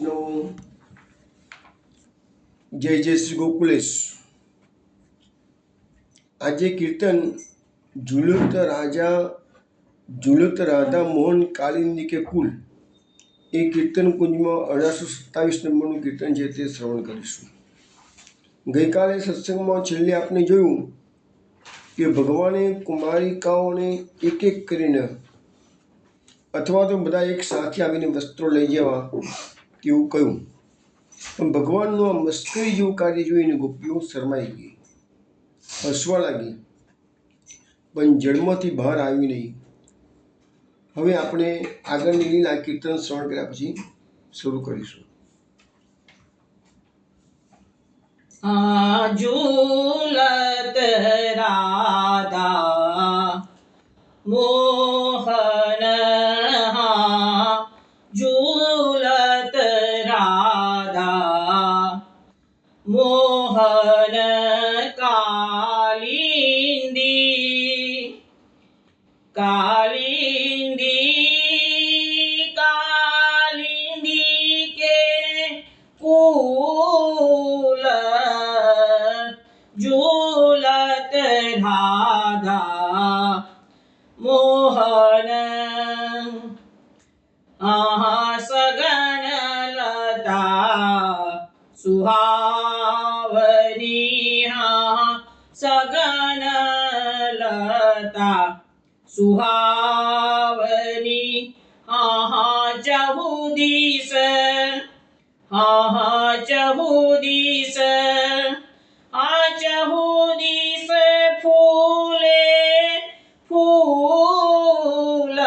No, જય જય શ્રી ગોકુલેશ. આજે કીર્તન ઝુલત રાધા મોહન કાલિંદી કે કુલ એ કીર્તન કુંજમાં 1827 નંબરનું કીર્તન છે તે શ્રવણ કરીશું. ગઈકાલે સત્સંગમાં છેલ્લે આપણે જોયું કે ભગવાને કુમારિકાઓને એક એક કરીને અથવા તો બધા એક સાથે આવીને વસ્ત્રો લઈ જવા તેવું કહ્યું. પણ ભગવાનનું આ મસ્કરી જેવું કાર્ય જોઈને ગોપીઓ શરમાઈ ગઈ, હસવા લાગી, પણ જળમાંથી બહાર આવી નહીં. હવે આપણે આગળની લીલા કીર્તન શ્રવણ કર્યા પછી શરૂ કરીશું. ઝૂલત રાધા મોહન ઝૂલત રાધા મોહન કાલિંદી કાલિંદી કે કુલ ઝૂલત રાધા મોહન સગન લતા સુહાવની સગન લતા સુહાવની ચહુદીસ ચહુદીસ ચહુદીસ ફૂલે ફૂલ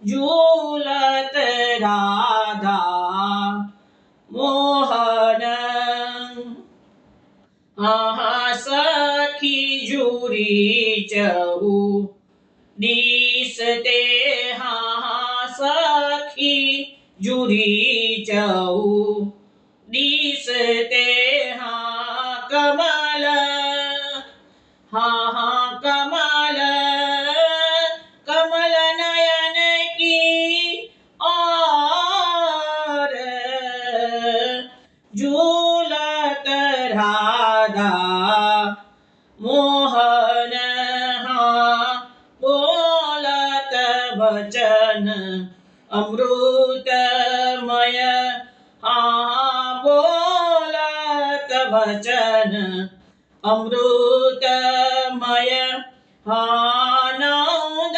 ઝૂલત રાધા મોહન સખી જુરી ચહુ દીસ તે સખી જુરી ચહુ દીસ તે કમલ કમલ કમલ નયન કી ઓર ઝૂલત રાધા મોહન બોલત વચન અમૃતમય બોલત વચન અમૃતમય નૌદ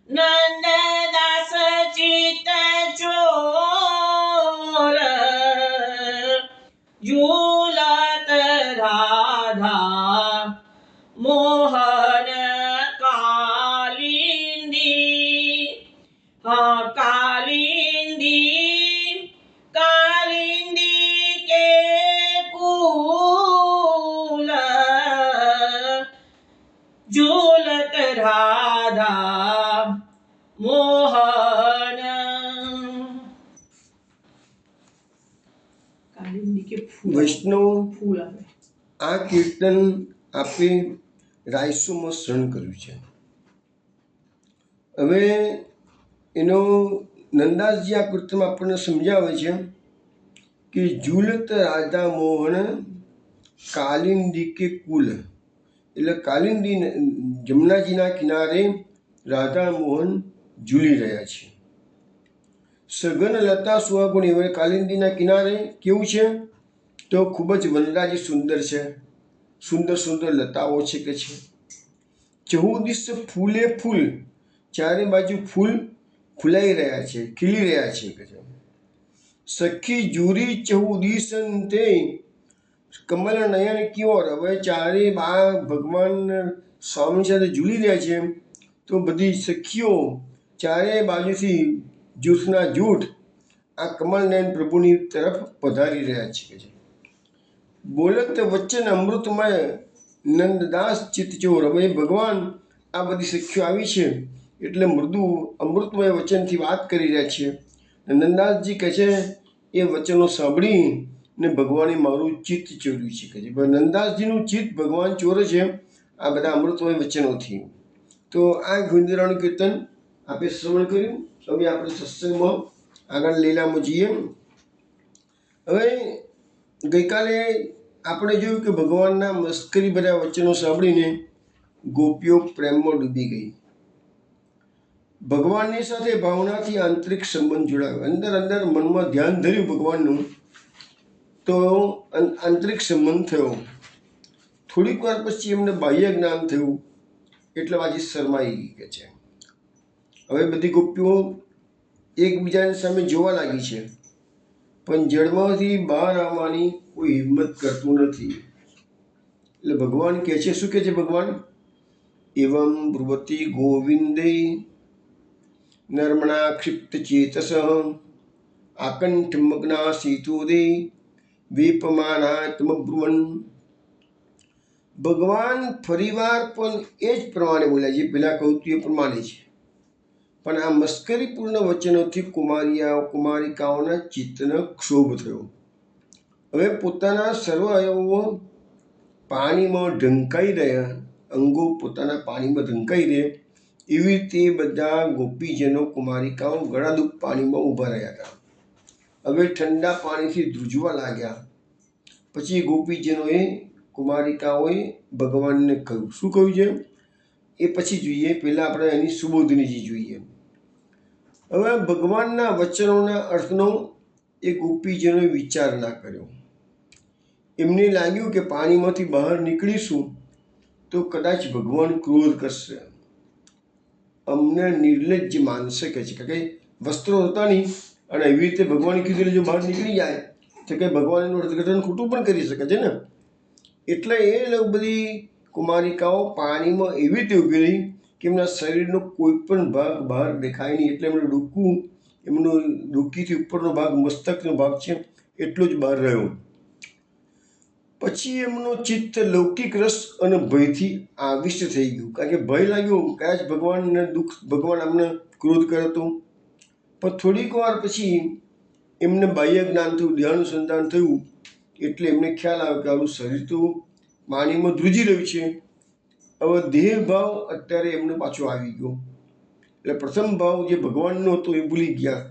નંદદાસ ચિત ચોર ઝૂલત રાધા મોહન કાલિંદી કાલિંદી કે કુલ ઝૂલત રાધા મોહન કાલિંદી કે વૈષ્ણવ ફૂલ આવે. આ કીર્તન આપણે રાયસોમાં શ્રવણ કર્યું છે. હવે એનો નંદાસજી આ કીર્તનમાં આપણને સમજાવે છે કે ઝૂલત રાધા મોહન કાલિંદી કે કુલ, એટલે કાલિંદી જમનાજીના કિનારે રાધા મોહન ઝૂલી રહ્યા છે. સઘન લતા સુહાગુણી, હવે કાલિંદીના કિનારે કેવું છે તો ખૂબ જ વનરાજી સુંદર છે, સુંદર સુંદર લતાઓ છે કે છે. ચહુદિશ ફૂલે ફૂલ, ચારે બાજુ ફૂલ ફૂલાઈ રહ્યા છે, ખીલી રહ્યા છે કે છે. સખી જુરી ચહુદિશન તે કમલ નયન ક્યોર, હવે ચારે બા ભગવાન સ્વામી સાથે ઝૂલી રહ્યા છે તો બધી સખીઓ ચારે બાજુથી જૂથના જૂથ આ કમલ નયન પ્રભુની તરફ પધારી રહ્યા છે કે છે. બોલત વચન અમૃતમય નંદદાસ ચિત્તચોર, હવે ભગવાન આ બધી સખીઓ આવી છે એટલે મૃદુ અમૃતમય વચનથી વાત કરી રહ્યા છે. નંદદાસજી કહે છે એ વચનો સાંભળી ને ભગવાને મારું ચિત્ત ચોર્યું છે કે નંદદાસજીનું ચિત્ત ભગવાન ચોરે છે આ બધા અમૃતમય વચનોથી. તો આ ગોવિંદરાનું કીર્તન આપણે શ્રવણ કર્યું. હવે આપણે સત્સંગમાં આગળ લીલામાં જઈએ. હવે ગઈકાલે આપણે જોયું કે ભગવાનના મસ્કરી ભર્યા વચનો સાંભળીને ગોપીઓ પ્રેમમાં ડૂબી ગઈ. ભગવાનની સાથે ભાવનાથી આંતરિક સંબંધ જોડાયો. અંદર અંદર મનમાં ધ્યાન ધર્યું ભગવાનનું, તો આંતરિક સંબંધ થયો. થોડીક વાર પછી એમને બાહ્ય જ્ઞાન થયું, એટલે આજે શરમાઈ ગઈ કે છે. હવે બધી ગોપીઓ એકબીજાની સામે જોવા લાગી છે, પણ જળમાંથી બહાર આવવાની કોઈ હિંમત કરતું નથી. એટલે ભગવાન કહે છે, શું કહે છે ભગવાન? એવં બ્રુવતી ગોવિંદે નર્મણા ક્ષિપ્ત ચેતસ આકંઠ મગ્ના સીતોદે વેપમાનાત્મબ્રુવન. ભગવાન ફરીવાર પણ એ જ પ્રમાણે બોલ્યા, જે પેલા કહું એ પ્રમાણે છે, પણ આ મસ્કરીપૂર્ણ વચનોથી કુમારિકાઓના ચિત્તનો ક્ષોભ થયો. હવે પોતાના સર્વ અવયવો પાણીમાં ઢંકાઈ રહ્યા, અંગો પોતાના પાણીમાં ઢંકાઈ રહે, એવી રીતે બધા ગોપીજનો કુમારિકાઓ ગળાડૂબ પાણીમાં ઊભા રહ્યા હતા. હવે ઠંડા પાણીથી ધ્રુજવા લાગ્યા. પછી ગોપીજનોએ કુમારિકાઓએ ભગવાનને કહ્યું. શું કહ્યું છે એ પછી જોઈએ, પહેલાં આપણે એની સુબોધનીજી જોઈએ. હવે ભગવાનના વચનોના અર્થનો એ ગોપીજનોએ વિચાર ના કર્યો. એમને લાગ્યું કે પાણીમાંથી બહાર નીકળીશું તો કદાચ ભગવાન ક્રોધ કરશે, અમને નિર્લજ્જ માનશે કે છે, કે વસ્ત્રો હતા નહીં અને એવી રીતે ભગવાને કીધું જો બહાર નીકળી જાય તો કંઈ ભગવાન એનું અર્થઘટન ખોટું પણ કરી શકે છે ને. એટલે એ બધી કુમારિકાઓ પાણીમાં એવી રીતે ઊભી રહી કે એમના શરીરનો કોઈ પણ ભાગ બહાર દેખાય નહીં. એટલે એમનું ડોકું, એમનું ડોકીથી ઉપરનો ભાગ, મસ્તકનો ભાગ છે, એટલો જ બહાર રહ્યો. પછી એમનું ચિત્ત લૌકિક રસ અને ભયથી આવિષ્ટ થઈ ગયું, કારણ કે ભય લાગ્યો કદાચ ભગવાનને દુઃખ, ભગવાન અમને ક્રોધ કરે તો. પણ થોડીક વાર પછી એમને બાહ્ય જ્ઞાન થયું, ધ્યાનુસંધાન થયું, એટલે એમને ખ્યાલ આવ્યો કે આનું શરીર તો પાણીમાં ધ્રુજી રહ્યું છે. હવે દેહ ભાવ અત્યારે એમનો પાછો આવી ગયો. એટલે પ્રથમ ભાવ જે ભગવાનનો હતો એ ભૂલી ગયા.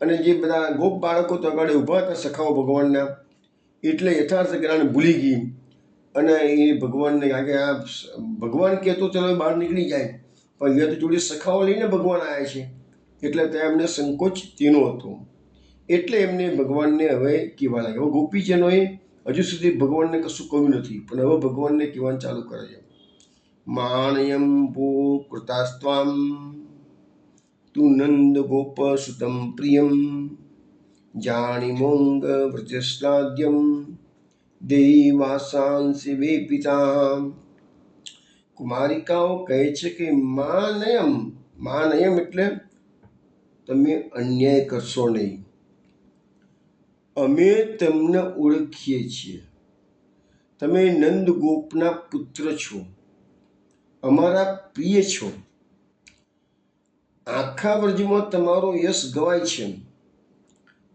અને જે બધા ગોપ બાળકો તો આગળ ઊભા હતા સખાઓ ભગવાનના, એટલે યથાર્થ જ્ઞાન ભૂલી ગઈ. અને એ ભગવાનને, કારણ કે આ ભગવાન કહેતો ચલો બહાર નીકળી જાય, પણ અહીંયા તો જોડે સખાઓ લઈને ભગવાન આવ્યા છે, એટલે ત્યાં એમને સંકોચ તેનો હતો. એટલે એમને ભગવાનને હવે કહેવા લાગ્યા. હવે ગોપીજનોએ હજુ સુધી ભગવાનને કશું કહ્યું નથી, પણ હવે ભગવાનને કહેવાનું ચાલુ કરે છે. માણયમ ભો કૃતાસ્ત્વામ તું નંદ ગોપ સુતમ પ્રિયમ જાણીમોંગ વ્રજસ્લાદ્યમ દેવાસાંસી વે પિતા. કુમારિકાઓ કહે છે કે માનયમ એટલે તમે અન્યાય કરશો નહીં, અમે તમને ઓળખીએ છીએ, તમે નંદ ગોપના પુત્ર છો, અમારા પ્રિય છો, આખા વ્રજમાં તમારો યશ ગવાય છે,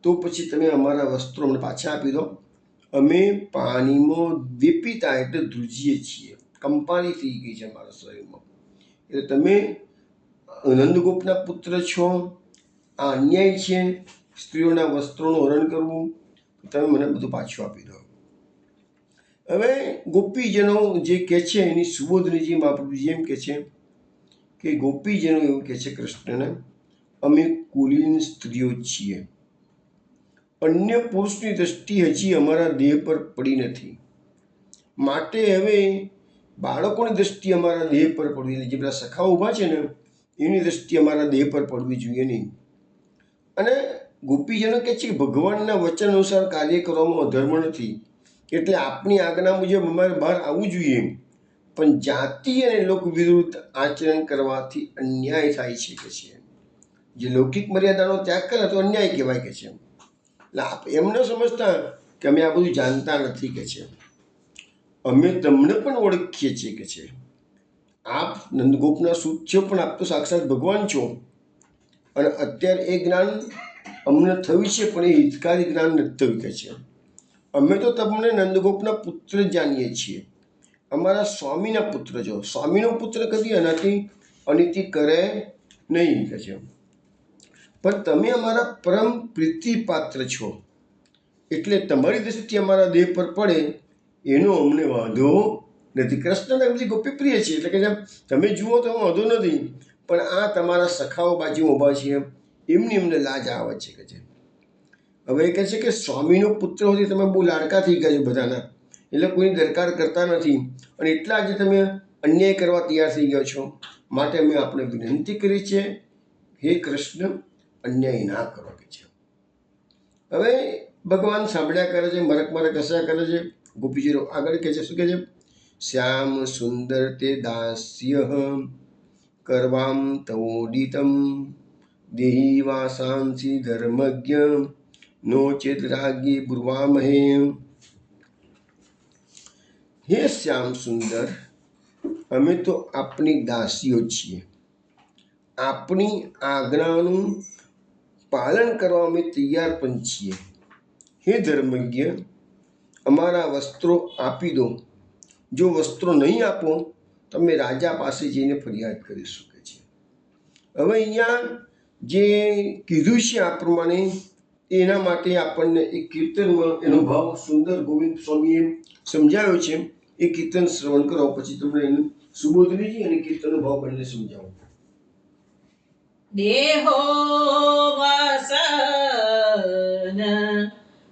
તો પછી તમે અમારા વસ્ત્રો અમને પાછા આપી દો. અમે પાણીમાં વિપિતા એટલે ધ્રુજીએ છીએ, કંપારી થઈ ગઈ છે અમારા શરીરમાં. એટલે તમે નંદગોપના પુત્ર છો, આ અન્યાય છે, સ્ત્રીઓના વસ્ત્રોનું હરણ કરવું, તમે મને બધું પાછું આપી દો. હવે ગોપીજનો જે કહે છે એની સુબોધનીજી મહાપ્રભુજી એમ કહે છે કે ગોપીજનો એવું કહે છે કૃષ્ણને, અમે કુલીન સ્ત્રીઓ છીએ, અન્ય પુરુષની દ્રષ્ટિ હજી અમારા દેહ પર પડી નથી, માટે હવે બાળકોની દ્રષ્ટિ અમારા દેહ પર પડવી, જે બધા સખા ઊભા છે ને એની દ્રષ્ટિ અમારા દેહ પર પડવી જોઈએ નહીં. અને ગોપીજનો કહે છે કે ભગવાનના વચન અનુસાર કાર્ય કરવામાં અધર્મ નથી, એટલે આપની આજ્ઞા મુજબ અમારે બહાર આવવું જોઈએ, પણ જાતિ અને લોક વિરુદ્ધ આચરણ કરવાથી અન્યાય થાય છે કે છે. જે લૌકિક મર્યાદાનો ત્યાગ કરે તો અન્યાય કહેવાય કે છે. એટલે આપ એમ ન સમજતા કે અમે આ બધું જાણતા નથી કે છે, અમે તમને પણ ઓળખીએ છીએ કે છે. આપ નંદગોપના સૂત છો, પણ આપ તો સાક્ષાત ભગવાન છો, અને અત્યારે એ જ્ઞાન અમને થયું છે, પણ એ હિતકારી જ્ઞાન નથી થયું કે છે. અમે તો તમને નંદગોપના પુત્ર જાણીએ છીએ, અમારા સ્વામીના પુત્ર છો. સ્વામીનો પુત્ર કદી એનાથી અનિતિ કરે નહીં કે છે. પણ તમે અમારા પરમ પ્રીતિપાત્ર છો, એટલે તમારી દૃષ્ટિ અમારા દેહ પર પડે એનો અમને વાંધો નથી. કૃષ્ણને બધી ગોપી પ્રિય છે, એટલે કે તમે જુઓ તો વાંધો નથી, પણ આ તમારા સખાઓ બાજુ ઊભા છે એમની અમને લાજ આવે છે કે છે. હવે એ કહે છે કે સ્વામીનો પુત્ર હોતી તમે બહુ લાડકા થઈ ગયા છો બધાના, એટલે કોઈની દરકાર કરતા નથી, અને એટલા આજે તમે અન્યાય કરવા તૈયાર થઈ ગયા છો. માટે અમે આપણે વિનંતી કરી છે, હે કૃષ્ણ, અન્યાય ના કરો કે છે. હવે ભગવાન સાંભળ્યા કરે છે, મરક મરક હસ્યા કરે છે. ગોપીજીનો આગળ કહે છે, શું કહે છે? શ્યામ સુંદર તે દાસ્ય કરવામ તવોદિતમ દેહી વાસાંસી ધર્મજ્ઞ નો ચેત રાજ્ઞી બ્રુવામહે. હે શ્યામ સુંદર, અમે તો આપણી દાસીઓ છીએ, આપણી આજ્ઞાનું પાલન કરવા અમે તૈયાર પણ છીએ. હે ધર્મજ્ઞ, અમારા વસ્ત્રો આપી દો. જો વસ્ત્રો નહીં આપો તમે રાજા પાસે જઈને ફરિયાદ કરી શકે છે. હવે અહીંયા જે કીધું છે આ પ્રમાણે, એના માટે આપણને એક કીર્તનમાં એનો ભાવ સુંદર ગોવિંદ સ્વામીએ સમજાવ્યો છે. એ કીર્તન શ્રવણ કરો, પછી તમને એનું સુબોધનીજી અને કીર્તનનો ભાવ બંને સમજાવો. देहो वसन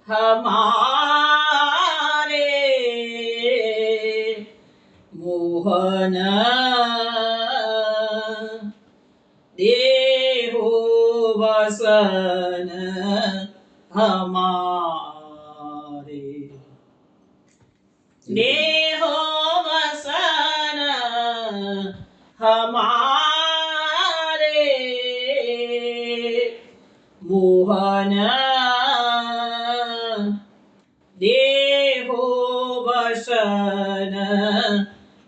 हमारे मोहन, देहो वसन हमारे, देहो वसन हमारे मोहन, देहो वसन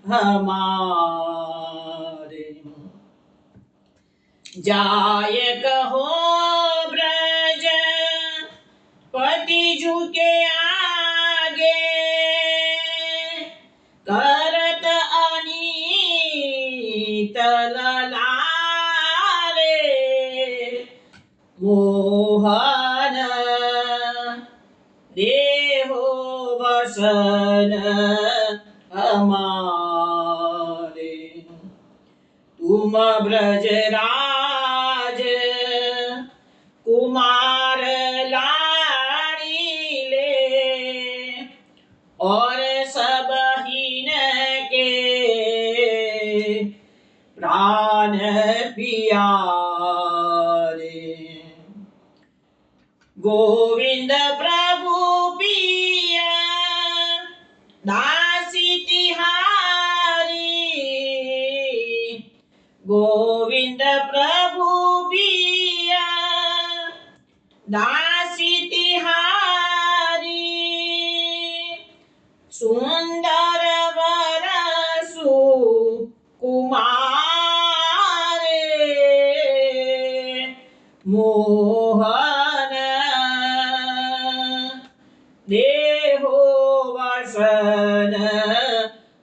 हमारे। जाय कहो ब्रज पति झुके आगे, करत अनीत ललारे मोहन, देहो वसन हमारे। तुम ब्रजराज कुमार लाड़ीले, और सब हीन के प्राण पियारे। गोविंद प्रभु पिया दासी तिहारी, गोविंद प्रभु पिया दासी तिहारी। सुंदर वरसु कुमारे मोहन, देहो वसन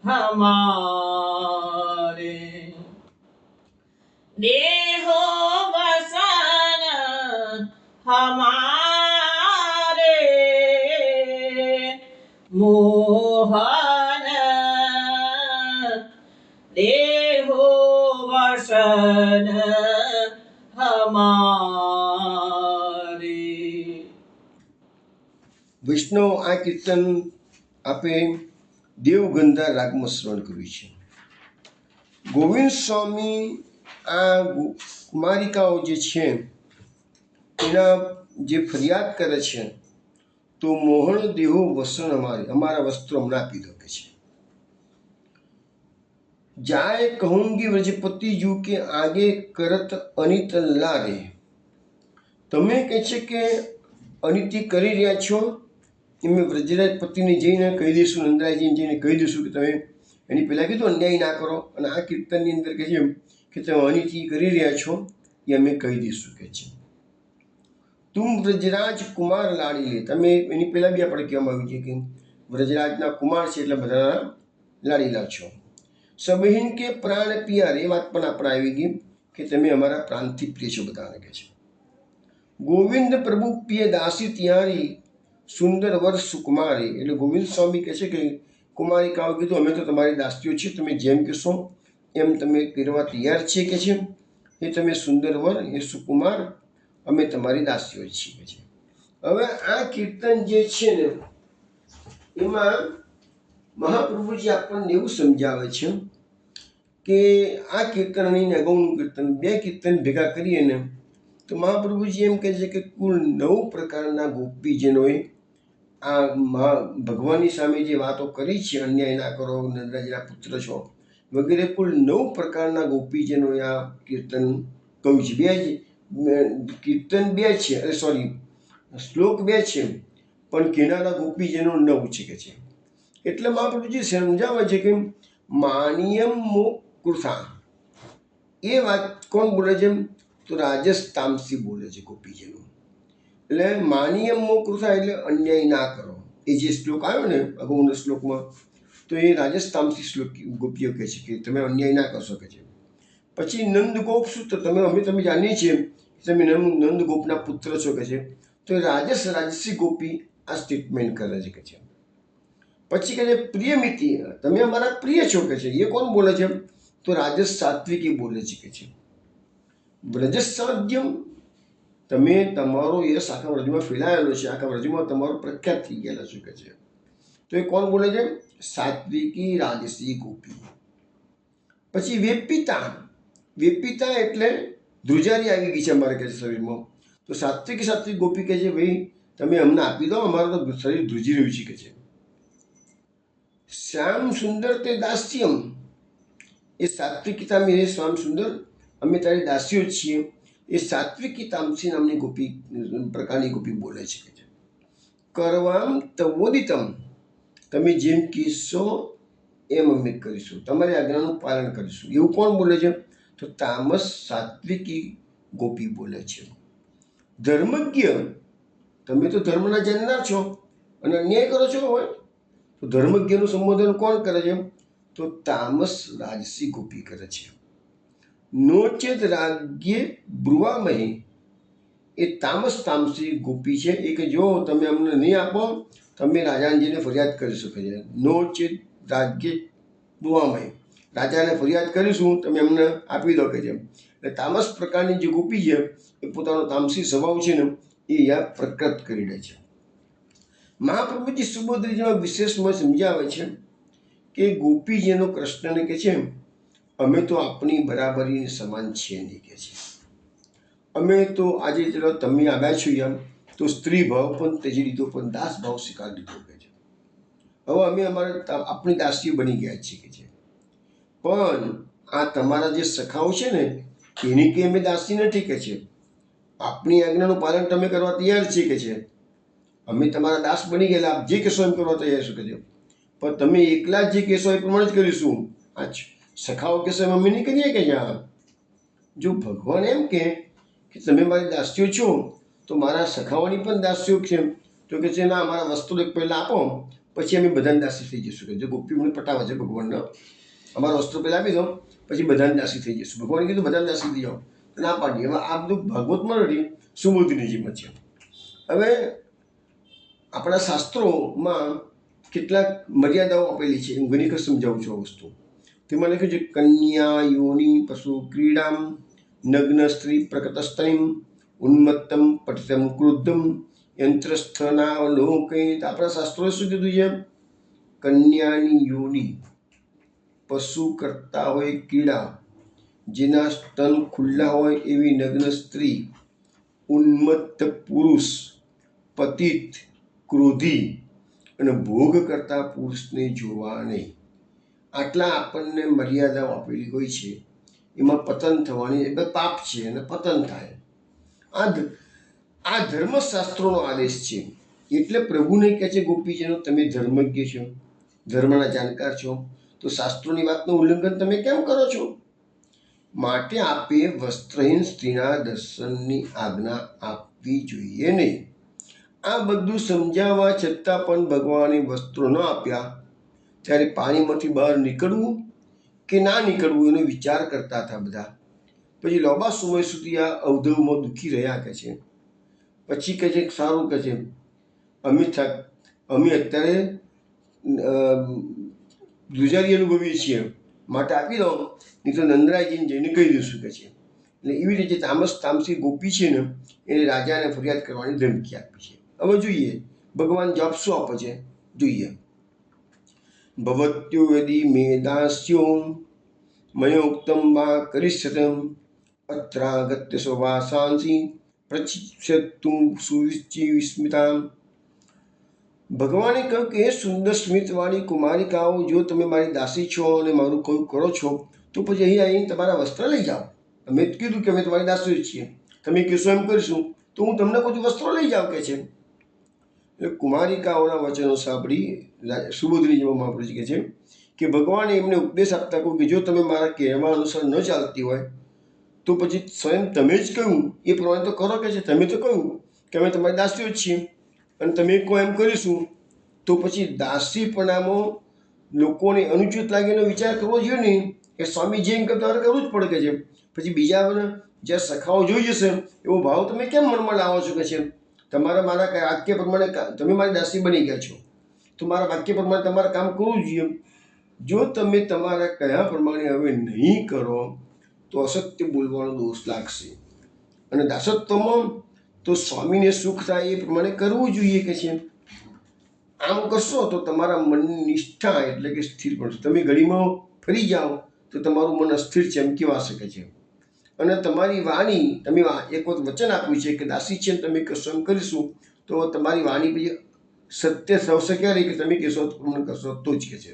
हमारे, देहो वसन हमारे मोहन, देहो वसन हमारे। વૈષ્ણવ આ કીર્તન આપે દેવગંધા રાગમાં શ્રવણ કર્યું છે. ગોવિંદ સ્વામી આ કુમારિકાઓ જે છે એના જે ફરિયાદ કરે છે, તો મોહન દેહો વસન અમારે, અમારા વસ્ત્રો અમને આપી દો કે છે. જાય કહુંગી વ્રજપતિ જુ કે આગે કરત અનિત લારે. તમે કહે છે કે અનિતિ કરી રહ્યા છો, એમ વ્રજરાજ પતિને જઈને કહી દઈશું, નંદરાયજીને જઈને કહી દઈશું કે તમે એની પહેલાં કીધું અન્યાય ના કરો, અને આ કીર્તનની અંદર કહે છે કે તમે અનિતિ કરી રહ્યા છો એ અમે કહી દઈશું કે છે. તુમ વ્રજરાજ કુમાર લાડી લે, તમે એની પહેલાં બી આપણે કહેવામાં આવ્યું છે કે વ્રજરાજના કુમાર છે એટલે બધાના લાડીલા છો. સબહીન કે પ્રાણ પિયાર, એ વાત પણ આપણે આવી ગઈ કે તમે અમારા પ્રાણથી પ્રિય છો બધાને કહે છે. ગોવિંદ પ્રભુ પિય દાસી ત્યારી, સુંદર વર સુકુમારી. એટલે ગોવિંદ સ્વામી કહે છે કે કુમારિકાઓ કીધું અમે તો તમારી દાસીઓ છીએ, તમે જેમ કહેશો એમ તમે કરવા તૈયાર છીએ કે છે. એ તમે સુંદર વર, એ સુકુમાર, અમે તમારી દાસીઓ છીએ કે છે. હવે આ કીર્તન જે છે ને એમાં મહાપ્રભુજી આપણને એવું સમજાવે છે કે આ કીર્તન અને અગાઉનું કીર્તન, બે કીર્તન ભેગા કરીએ ને તો મહાપ્રભુજી એમ કહે છે કે કુલ 9 પ્રકારના ગોપીજનોએ આ ભગવાનની સામે જે વાતો કરી છે, અન્યાય ના કરો, નંદરાજના પુત્ર છો વગેરે, કુલ 9 પ્રકારના ગોપીજનોએ આ કીર્તન કહ્યું છે. કીર્તન 2 છે, સોરી, શ્લોક 2 છે, પણ કહેનારા ગોપીજનો 9 છે કે છે. એટલે મહાપ્રભુજી સમજાવે છે કે માનિયમ કૃથા, એ વાત કોણ બોલે છે? તો રાજસ તામસી બોલે છે ગોપીજનો. એટલે માનિયમ કૃથા એટલે અન્યાય ના કરો, એ જે શ્લોક આવ્યો ને અગાઉના શ્લોકમાં, તો એ રાજસ તામસી શ્લોક ગોપીઓ કહે છે કે તમે અન્યાય ના કરશો કે છે. પછી નંદગોપ સૂત્ર, તમે જાણીએ છીએ તમે નંદગોપના પુત્ર છો કે છે, તો રાજસી ગોપી આ સ્ટેટમેન્ટ કરે છે કે છે. પછી કહે છે પ્રિય મિતિ, તમે અમારા પ્રિય છો કે છે. એ કોણ બોલે છે? તો રાજસ સાત્વિકી બોલે છે કે છે. વ્રજસાધ્યમ, તમે તમારો યશ આખા વ્રજમાં ફેલાયેલો છે, આખા વ્રજમાં તમારો પ્રખ્યાત થઈ ગયેલા છો કે છે. તો એ કોણ બોલે છે? સાત્વિકી રાજસી ગોપી. પછી વેપિતા એટલે ધ્રુજારી આવી ગઈ છે અમારે કહે છે શરીરમાં, તો સાત્વિક ગોપી કહે છે ભાઈ તમે અમને આપી દો, અમારું તો શરીર ધ્રુજી રહ્યું છે કે છે. શ્યામ સુંદર તે દાસ્યમ, એ સાત્વિકી તામી, હે શ્યામ સુંદર, અમે તારી દાસીઓ છીએ. એ સાત્વિકી તામસી નામની ગોપી પ્રકારની ગોપી બોલે છે. કરવામ તવોદિતમ, તમે જેમ કહેશો એમ અમે કરીશું, તમારી આજ્ઞાનું પાલન કરીશું. એવું કોણ બોલે છે? તો તામસ સાત્વિકી ગોપી બોલે છે. ધર્મજ્ઞ, તમે તો ધર્મના જાણનાર છો અને અન્યાય કરો છો હોય, તો ધર્મજ્ઞનું સંબોધન કોણ કરે છે? તો તામસ રાજસી ગોપી કરે છે. નોચેત રાજ્ય બ્રુવામહી, એ તામસી ગોપી છે. એ કે જો તમે અમને નહીં આપો, તમે રાજાજીને ફરિયાદ કરી શકો છે. નોચેત રાજ્ય બ્રુવામહી, રાજાને ફરિયાદ કરીશું, તમે અમને આપી દો કે છે. એટલે તામસ પ્રકારની જે ગોપી છે એ પોતાનો તામસી સ્વભાવ છે ને એ યા પ્રકટ કરી દે છે. મહાપ્રભુજી સુબોધરીજીમાં વિશેષમાં સમજાવે છે કે ગોપીજીનો કૃષ્ણને કહે છે અમે તો આપણી બરાબરી સમાન છીએ નહીં કે છે. અમે તો આજે ચલો તમે આવ્યા છો એમ તો સ્ત્રી ભાવ પણ ત્યજી લીધો, પણ દાસ ભાવ સ્વીકારી લીધો કે છે. હવે અમે આપણી દાસીઓ બની ગયા છીએ કે છે. પણ આ તમારા જે સખાઓ છે ને એની કે અમે દાસી નથી કે છે. આપણી આજ્ઞાનું પાલન તમે કરવા તૈયાર છીએ કે છે. અમે તમારા દાસ બની ગયેલા, આપ જે કહેશો એમ કરવા તૈયાર છો કે છે. પણ તમે એકલા જે કહેશો એ પ્રમાણે જ કરીશું. સખાઓ કહેશો એમ અમે નહીં કરીએ કે જ્યાં. જો ભગવાન એમ કે તમે મારી દાસીઓ છો તો મારા સખાઓની પણ દાસીઓ છે, તો કે છે ના અમારા વસ્તુ એક પહેલાં આપો પછી અમે બધાને દાસી થઈ જઈશું કે. જો ગોપી મને પટાવે છે ભગવાનને, અમારા વસ્તુ પહેલાં આપી દો પછી બધાને દાસી થઈ જઈશું. ભગવાને કીધું બધાને દાસી થઈ જાઓ, ના પાડીએ. એમાં આ બધું ભાગવતમાં નથી, સુબોધનીજીમાં છે. હવે આપણા શાસ્ત્રોમાં કેટલાક મર્યાદાઓ આપેલી છે, હું ઘણી વખત સમજાવું છું આ વસ્તુ. તેમાં લખ્યું છે કન્યા યોની પશુ ક્રીડામ નગ્ન સ્ત્રી પ્રકટસ્તરીમ ઉન્મત્તમ પઠિતમ ક્રુદ્ધમ યંત્રસ્થનાવલોકય. આપણા શાસ્ત્રોએ શું કીધું છે? કન્યાની યોની, પશુ કરતા હોય ક્રીડા, જેના સ્તન ખુલ્લા હોય એવી નગ્ન સ્ત્રી, ઉન્મત્ત પુરુષ, પતિત, ક્રોધી અને ભોગ કરતા પુરુષને જોવા નહીં. આટલા આપણને મર્યાદાઓ આપેલી હોય છે. એમાં પતન થવાની એટલે પાપ છે અને પતન થાય. આ ધર્મશાસ્ત્રોનો આદેશ છે. એટલે પ્રભુને કહે છે ગોપીજનો તમે ધર્મજ્ઞ છો, ધર્મના જાણકાર છો, તો શાસ્ત્રોની વાતનું ઉલ્લંઘન તમે કેમ કરો છો? માટે આપે વસ્ત્રહીન સ્ત્રીના દર્શનની આજ્ઞા આપવી જોઈએ નહીં. આ બધું સમજાવવા છતાં પણ ભગવાને વસ્ત્રો ન આપ્યા ત્યારે પાણીમાંથી બહાર નીકળવું કે ના નીકળવું એનો વિચાર કરતા હતા બધા. પછી લાંબા સમય સુધી આ અવધવમાં દુઃખી રહ્યા કે છે. પછી કહે છે સારું કહે છે અમે અત્યારે ધ્રુજારી અનુભવીએ છીએ, માટે આપી દો, નહીં તો નંદરાયજીને જઈને કહી દઈશું કે છે. એટલે એવી રીતે તામસી ગોપી છે ને એને રાજાને ફરિયાદ કરવાની ધમકી આપી છે. હવે જોઈએ ભગવાન જવાબ શું આપે છે, જોઈએ. ભવત્યો યદિ મે દાસ્યો મયોક્તમ વા કરિષ્યતમ અત્રાગત્ય સ્વવાસાંસી પ્રચિષ્યતું સુવિચિ વિસ્મિતા. ભગવાને કહ્યું કે એ સુંદર સ્મિતવાળી કુમારિકાઓ, જો તમે મારી દાસી છો અને મારું કોઈ કરો છો તો પછી અહીં આવીને તમારા વસ્ત્ર લઈ જાઓ. અમે જ કીધું કે અમે તમારી દાસીઓ છીએ, તમે કહેશો એમ કરીશું તો હું તમને કોઈ વસ્ત્રો લઈ જાઉં કે છે. એટલે કુમારિકાઓના વચનો સાંભળી સુબોધની મહાપ્રભુજી કહે છે કે ભગવાને એમને ઉપદેશ આપતા કહ્યું કે જો તમે મારા કહેવા અનુસાર ન ચાલતી હોય તો પછી સ્વયં તમે જ કહ્યું એ પ્રમાણે તો કરો કે છે. તમે તો કહ્યું કે અમે તમારી દાસીઓ જ છીએ અને તમે કહો એમ કરીશું તો પછી દાસીપણામાં લોકોને અનુચિત લાગે એનો વિચાર કરવો જોઈએ નહીં કે સ્વામી જેમ કરતા કરવું જ પડે કે છે. પછી બીજા જ્યાં સખાઓ જોઈ જશે એવો ભાવ તમે કેમ મનમાં લાવો છો કે છે. તમારા મારા વાક્ય પ્રમાણે તમે મારી દાસી બની ગયા છો તો મારા વાક્ય પ્રમાણે તમારે કામ કરવું જોઈએ. જો તમે તમારા કયા પ્રમાણે હવે નહીં કરો તો અસત્ય બોલવાનો દોષ લાગશે, અને દાસત્વમાં તો સ્વામીને સુખ થાય એ પ્રમાણે કરવું જોઈએ કે છે. આમ કરશો તો તમારા મનની નિષ્ઠા એટલે કે સ્થિર પડશે. તમે ઘડીમાં ફરી જાઓ તો તમારું મન અસ્થિર છે એમ કહેવા શકે છે. અને તમારી વાણી, તમે એક વખત વચન આપ્યું છે કે દાસી છે તમે કશો એમ કરીશું તો તમારી વાણી પછી સત્ય થશે ક્યારે કે તમે કહેશો પ્રમાણે કરશો તો જ કે છે.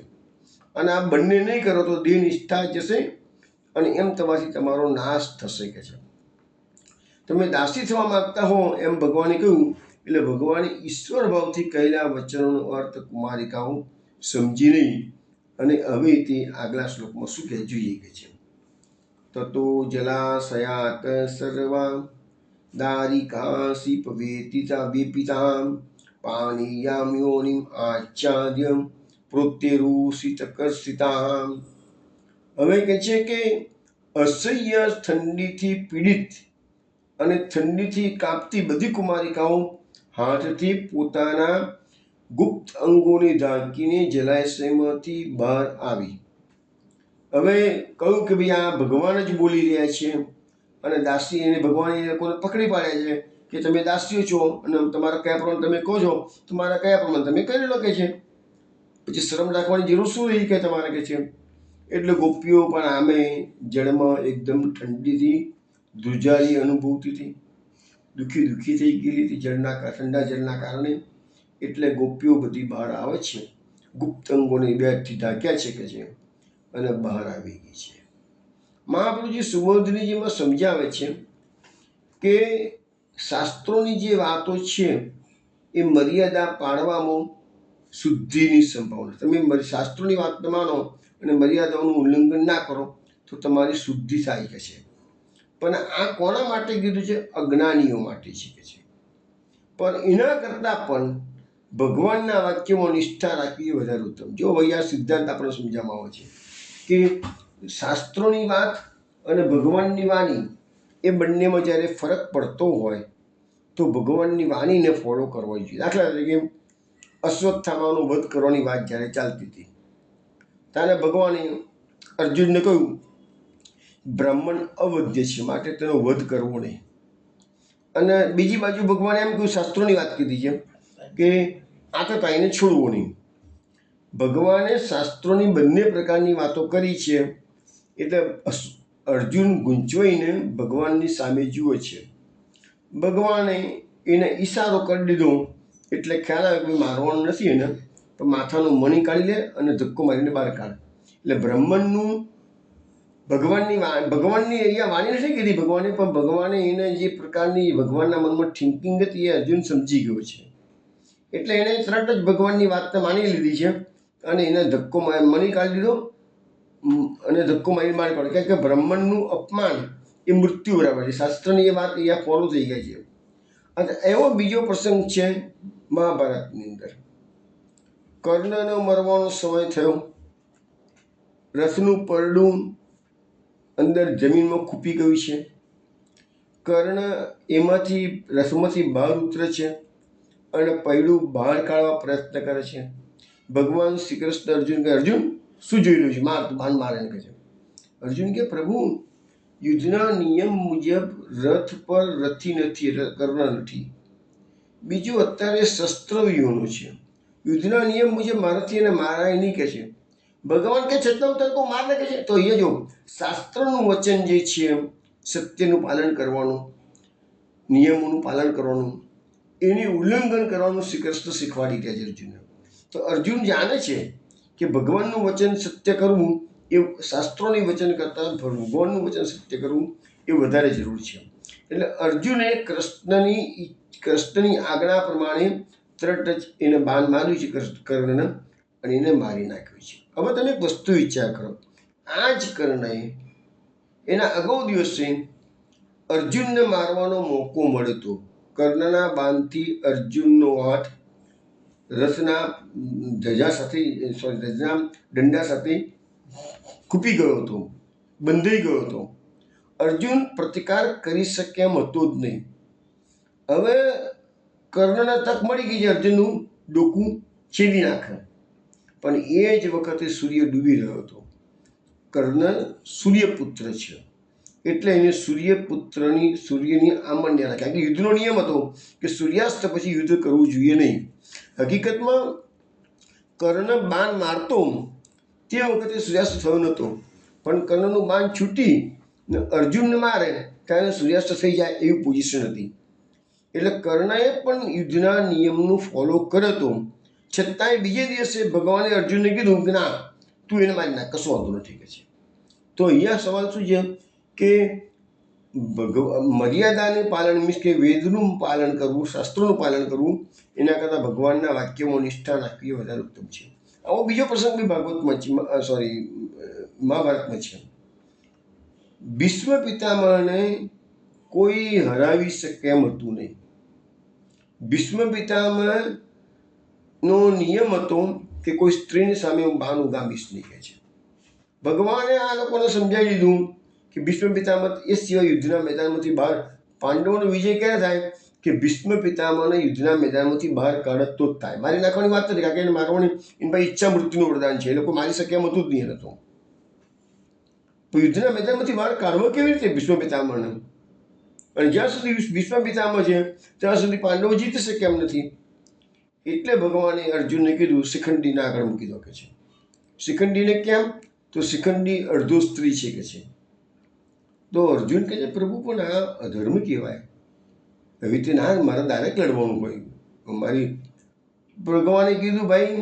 અને આ બંને નહીં કરો તો દેહ નિષ્ઠા જશે અને એમ તમારી તમારો નાશ થશે કે છે. તમે દાસી થવા માગતા હો એમ ભગવાને કહ્યું. એટલે ભગવાને ઈશ્વર ભાવથી કહેલા વચનોનો અર્થ કુમારિકાઓ સમજી નહીં અને હવે તે આગલા શ્લોકમાં શું કહે જોઈએ કે છે. તતો જલાશયાત સર્વા દારિકાસી પવેતિતા વેપિતા પાનીયામ યોનિમ આચ્છાદ્યમ પ્રોત્યેરુષિતકર્ષિતા. હવે કહે છે કે અસહ્ય ઠંડીથી પીડિત અને ઠંડીથી કાપતી બધી કુમારિકાઓ હાથથી પોતાના ગુપ્ત અંગોને ઢાંકીને જલાશયમાંથી બહાર આવી. હવે કહ્યું કે ભાઈ આ ભગવાન જ બોલી રહ્યા છે અને દાસી એને ભગવાન એ લોકોને પકડી પાડ્યા છે કે તમે દાસીઓ છો અને તમારા કયા પ્રમાણે તમે કહો છો તો મારા કયા પ્રમાણે તમે કરી લો કે છે. પછી શરમ રાખવાની જરૂર શું રહી કે તમારે કે છે. એટલે ગોપીઓ પણ આમે જળમાં એકદમ ઠંડીથી ધ્રુજારી અનુભવતી હતી, દુઃખી થઈ ગયેલી હતી ઠંડા જળના કારણે. એટલે ગોપીઓ બધી બહાર આવે છે, ગુપ્ત અંગોને બેટથી ઢાંક્યા છે કે છે અને બહાર આવી ગઈ છે. મહાપ્રભુજી સુબોધનીજીમાં સમજાવે છે કે શાસ્ત્રોની જે વાતો છે એ મર્યાદા પાડવામાં શુદ્ધિની સંભાવના. તમે શાસ્ત્રોની વાત માનો અને મર્યાદાઓનું ઉલ્લંઘન ના કરો તો તમારી શુદ્ધિ થાય કે છે. પણ આ કોના માટે કીધું છે? અજ્ઞાનીઓ માટે છે કે છે. પણ એના કરતાં પણ ભગવાનના વાક્યમાં નિષ્ઠા રાખવી એ વધારે ઉત્તમ. જો ભાઈ આ સિદ્ધાંત આપણે સમજાવવામાં આવે છે કે શાસ્ત્રોની વાત અને ભગવાનની વાણી એ બંનેમાં જ્યારે ફરક પડતો હોય તો ભગવાનની વાણીને ફોલો કરવો જોઈએ. દાખલા તરીકે અશ્વત્થામાનો વધ કરવાની વાત જ્યારે ચાલતી હતી ત્યારે ભગવાને અર્જુનને કહ્યું બ્રાહ્મણ અવધ્ય છે માટે તેનો વધ કરવો નહીં. અને બીજી બાજુ ભગવાને એમ કહ્યું, શાસ્ત્રોની વાત કીધી છે કે આ તો તાઈને છોડવો નહીં. ભગવાને શાસ્ત્રોની બંને પ્રકારની વાતો કરી છે. એટલે અર્જુન ગૂંચવાઈને ભગવાનની સામે જુએ છે. ભગવાને એને ઈશારો કરી દીધો એટલે ખ્યાલ આવે કે મારવાનું નથી એને, તો માથાનું મણી કાઢી લે અને ધક્કો મારીને બહાર કાઢે. એટલે બ્રાહ્મણનું ભગવાનની અહીંયા વાણી નથી કીધી ભગવાને, પણ ભગવાને એને જે પ્રકારની ભગવાનના મનમાં થિંકિંગ હતી એ અર્જુન સમજી ગયો છે. એટલે એણે તરત જ ભગવાનની વાતને માની લીધી છે અને એને ધક્કો મણી કાઢી દીધો અને ધક્કો મારી મારી કાઢ્યો. કારણ કે બ્રાહ્મણનું અપમાન એ મૃત્યુ બરાબર છે. શાસ્ત્રની એ વાત અહીંયા ફોલો થઈ ગઈ છે. અને એવો બીજો પ્રસંગ છે મહાભારતની અંદર. કર્ણનો મરવાનો સમય થયો. રથનું પરડું અંદર જમીનમાં ખૂપી ગયું છે. કર્ણ એમાંથી રથમાંથી બહાર ઉતરે છે અને પૈડું બહાર કાઢવા પ્રયત્ન કરે છે. ભગવાન શ્રી કૃષ્ણ અર્જુન કે, અર્જુન શું જોઈ રહ્યું છે? માર, તું બાણ મારે કહે છે. અર્જુન કે, પ્રભુ યુદ્ધના નિયમ મુજબ રથ પર રથી નથી, કર્ણ નથી. બીજું અત્યારે શસ્ત્ર વ્યૂહનો છે. યુદ્ધના નિયમ મુજબ મારાથી એને મારાય નહીં કહે છે. ભગવાન કે છતાં હું તને માર કહે છે. તો અહીંયા જો શાસ્ત્રનું વચન જે છે, સત્યનું પાલન કરવાનું, નિયમોનું પાલન કરવાનું, એની ઉલ્લંઘન કરવાનું શ્રી કૃષ્ણ શીખવાડી રહ્યા છે અર્જુનને. તો અર્જુન જાણે છે કે ભગવાનનું વચન સત્ય કરવું એ શાસ્ત્રોની વચન કરતાં ભગવાનનું વચન સત્ય કરવું એ વધારે જરૂરી છે. એટલે અર્જુને કૃષ્ણની આજ્ઞા પ્રમાણે તરત જ એને બાણ માર્યું છે કર્ણને અને એને મારી નાખ્યું છે. હવે તમે એક વસ્તુ વિચાર કરો, આ જ કર્ણએ એના અગાઉ દિવસે અર્જુનને મારવાનો મોકો મળ્યો હતો. કર્ણના બાણથી અર્જુનનો હાથ રથના ધ્વજના દંડા સાથે ખૂપી ગયો હતો, બંધાઈ ગયો હતો. અર્જુન પ્રતિકાર કરી શકે એમ હતો જ નહીં. હવે કર્ણને તક મળી ગઈ છે અર્જુનનું ડોકું છેદી નાખે, પણ એ જ વખતે સૂર્ય ડૂબી રહ્યો હતો. કર્ણ સૂર્યપુત્ર છે એટલે એને સૂર્યની આમન્ય રાખે. કારણ કે યુદ્ધનો નિયમ હતો કે સૂર્યાસ્ત પછી યુદ્ધ કરવું જોઈએ નહીં. હકીકતમાં કર્ણ બાણ મારતો તે વખતે સૂર્યાસ્ત થયો નહોતો, પણ કર્ણનું બાણ છૂટી ને અર્જુનને મારે ત્યારે સૂર્યાસ્ત થઈ જાય એવી પોઝિશન હતી. એટલે કર્ણએ પણ યુદ્ધના નિયમનું ફોલો કર્યો હતો. છતાંય બીજે દિવસે ભગવાને અર્જુનને કીધું કે ના, તું એને મારી નાખ, કશું વાંધો નથી કે છે. તો અહીંયા સવાલ શું છે કે મર્યાદાનું પાલન, મીન્સ કે વેદનું પાલન કરવું, શાસ્ત્રોનું પાલન કરવું એના કરતાં ભગવાનના વાક્યમાં નિષ્ઠા રાખવી વધારે ઉત્તમ છે. આવો બીજો પ્રસંગ બી ભાગવતમાં છે, મહાભારતમાં છે. ભીષ્મ પિતામહને કોઈ હરાવી શકે એમ હતું નહીં. ભીષ્મ પિતામહનો નિયમ હતો કે કોઈ સ્ત્રીની સામે હું બાણ ઉગામીશ નહીં કહે છે. ભગવાને આ લોકોને સમજાવી દીધું કે ભીષ્મ પિતામહ એ સિવાય યુદ્ધના મેદાનમાંથી બહાર, પાંડવોનો વિજય ક્યારે થાય કે ભીષ્મ પિતામહને યુદ્ધના મેદાનમાંથી બહાર કાઢત તો જ થાય. મારી નાખવાની વાત નથી, કારણ કે એને મારવાની એની પાસે ઈચ્છા મૃત્યુનું વરદાન છે. એ લોકો મારી શકે એમ હતું જ નહીં. હતો તો યુદ્ધના મેદાનમાંથી બહાર કાઢવો કેવી રીતે ભીષ્મ પિતામહને? અને જ્યાં સુધી ભીષ્મ પિતામહ છે ત્યાં સુધી પાંડવો જીતી શકે એમ નથી. એટલે ભગવાને અર્જુનને કીધું શિખંડીને આગળ મૂકી દો કે છે. શિખંડીને કેમ? તો શિખંડી અડધો સ્ત્રી છે કે છે. તો અર્જુન કહે છે પ્રભુ પણ આ અધર્મ કહેવાય, એવી રીતે ના, મારે ડાયરેક્ટ લડવાનું હોય. ભગવાને કીધું ભાઈ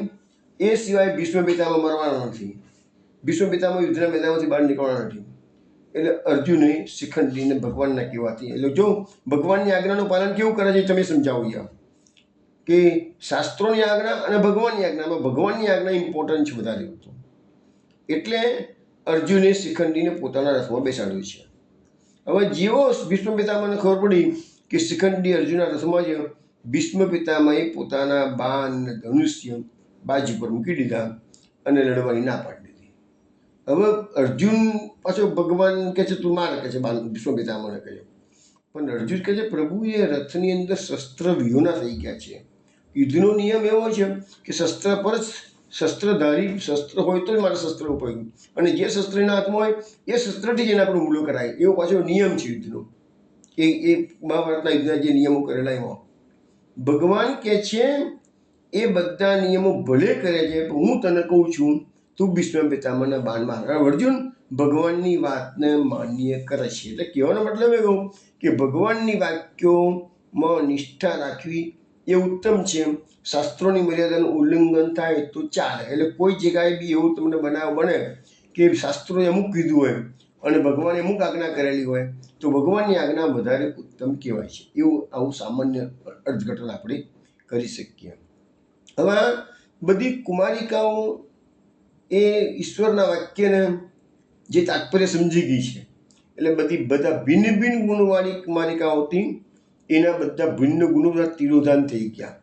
એ સિવાય ભીષ્મ પિતામહ મરવાના નથી, ભીષ્મ પિતામહ યુદ્ધના મેદાનમાંથી બહાર નીકળવાના નથી. એટલે અર્જુને શિખંડીને ભગવાનના કહેવાથી, એટલે જો ભગવાનની આજ્ઞાનું પાલન કેવું કરે છે તમે સમજાવો યાર, કે શાસ્ત્રોની આજ્ઞા અને ભગવાનની આજ્ઞામાં ભગવાનની આજ્ઞા ઇમ્પોર્ટન્ટ છે વધારે હતું. એટલે અર્જુને શિખંડીને પોતાના રથમાં બેસાડ્યું છે. હવે જેવો ભીષ્મ પિતામહને ખબર પડી કે શિખંડી અર્જુનના રથમાં જ, ભીષ્મ પિતામહે પોતાના બાણ ધનુષ્ય બાજુ પર મૂકી દીધા અને લડવાની ના પાડી દીધી. હવે અર્જુન પાછો ભગવાન કહે છે તું માર કહે છે, ભીષ્મ પિતામહને કહે છે. પણ અર્જુન કહે છે પ્રભુ એ રથની અંદર શસ્ત્ર વિહોણા થઈ ગયા છે. યુદ્ધનો નિયમ એવો છે કે શસ્ત્ર પર જ, શસ્ત્રધારી શસ્ત્ર હોય તો જ મારે શસ્ત્ર ઉપયોગ, અને જે શસ્ત્ર એના હાથમાં હોય એ શસ્ત્રથી જ એના પર હુમલો કરાય, એવો પાછો નિયમ છે યુદ્ધનો. એ મહાભારતના યુદ્ધના જે નિયમો કરેલા એમાં ભગવાન કહે છે એ બધા નિયમો ભલે કરે છે પણ હું તને કહું છું તું ભીષ્મ પિતામહના બાણ માર. અર્જુન ભગવાનની વાતને માન્ય કરે છે. એટલે કહેવાનો મતલબ એવો કે ભગવાનની વાક્યોમાં નિષ્ઠા રાખવી એ ઉત્તમ છે. શાસ્ત્રોની મર્યાદાનું ઉલ્લંઘન થાય તો ચાલે. એટલે કોઈ જગ્યાએ બી એવું તમને બનાવ બને કે શાસ્ત્રોએ અમુક કીધું હોય અને ભગવાને અમુક આજ્ઞા કરેલી હોય તો ભગવાનની આજ્ઞા વધારે ઉત્તમ કહેવાય છે. એવું આવું સામાન્ય અર્થઘટન આપણે કરી શકીએ. હવે બધી કુમારિકાઓ એ ઈશ્વરના વાક્યને જે તાત્પર્ય સમજી ગઈ છે, એટલે બધા ભિન્ન ભિન્ન ગુણવાળી કુમારિકાઓ હતી, એના બધા ભિન્ન ગુણોના તિરોધાન થઈ ગયા.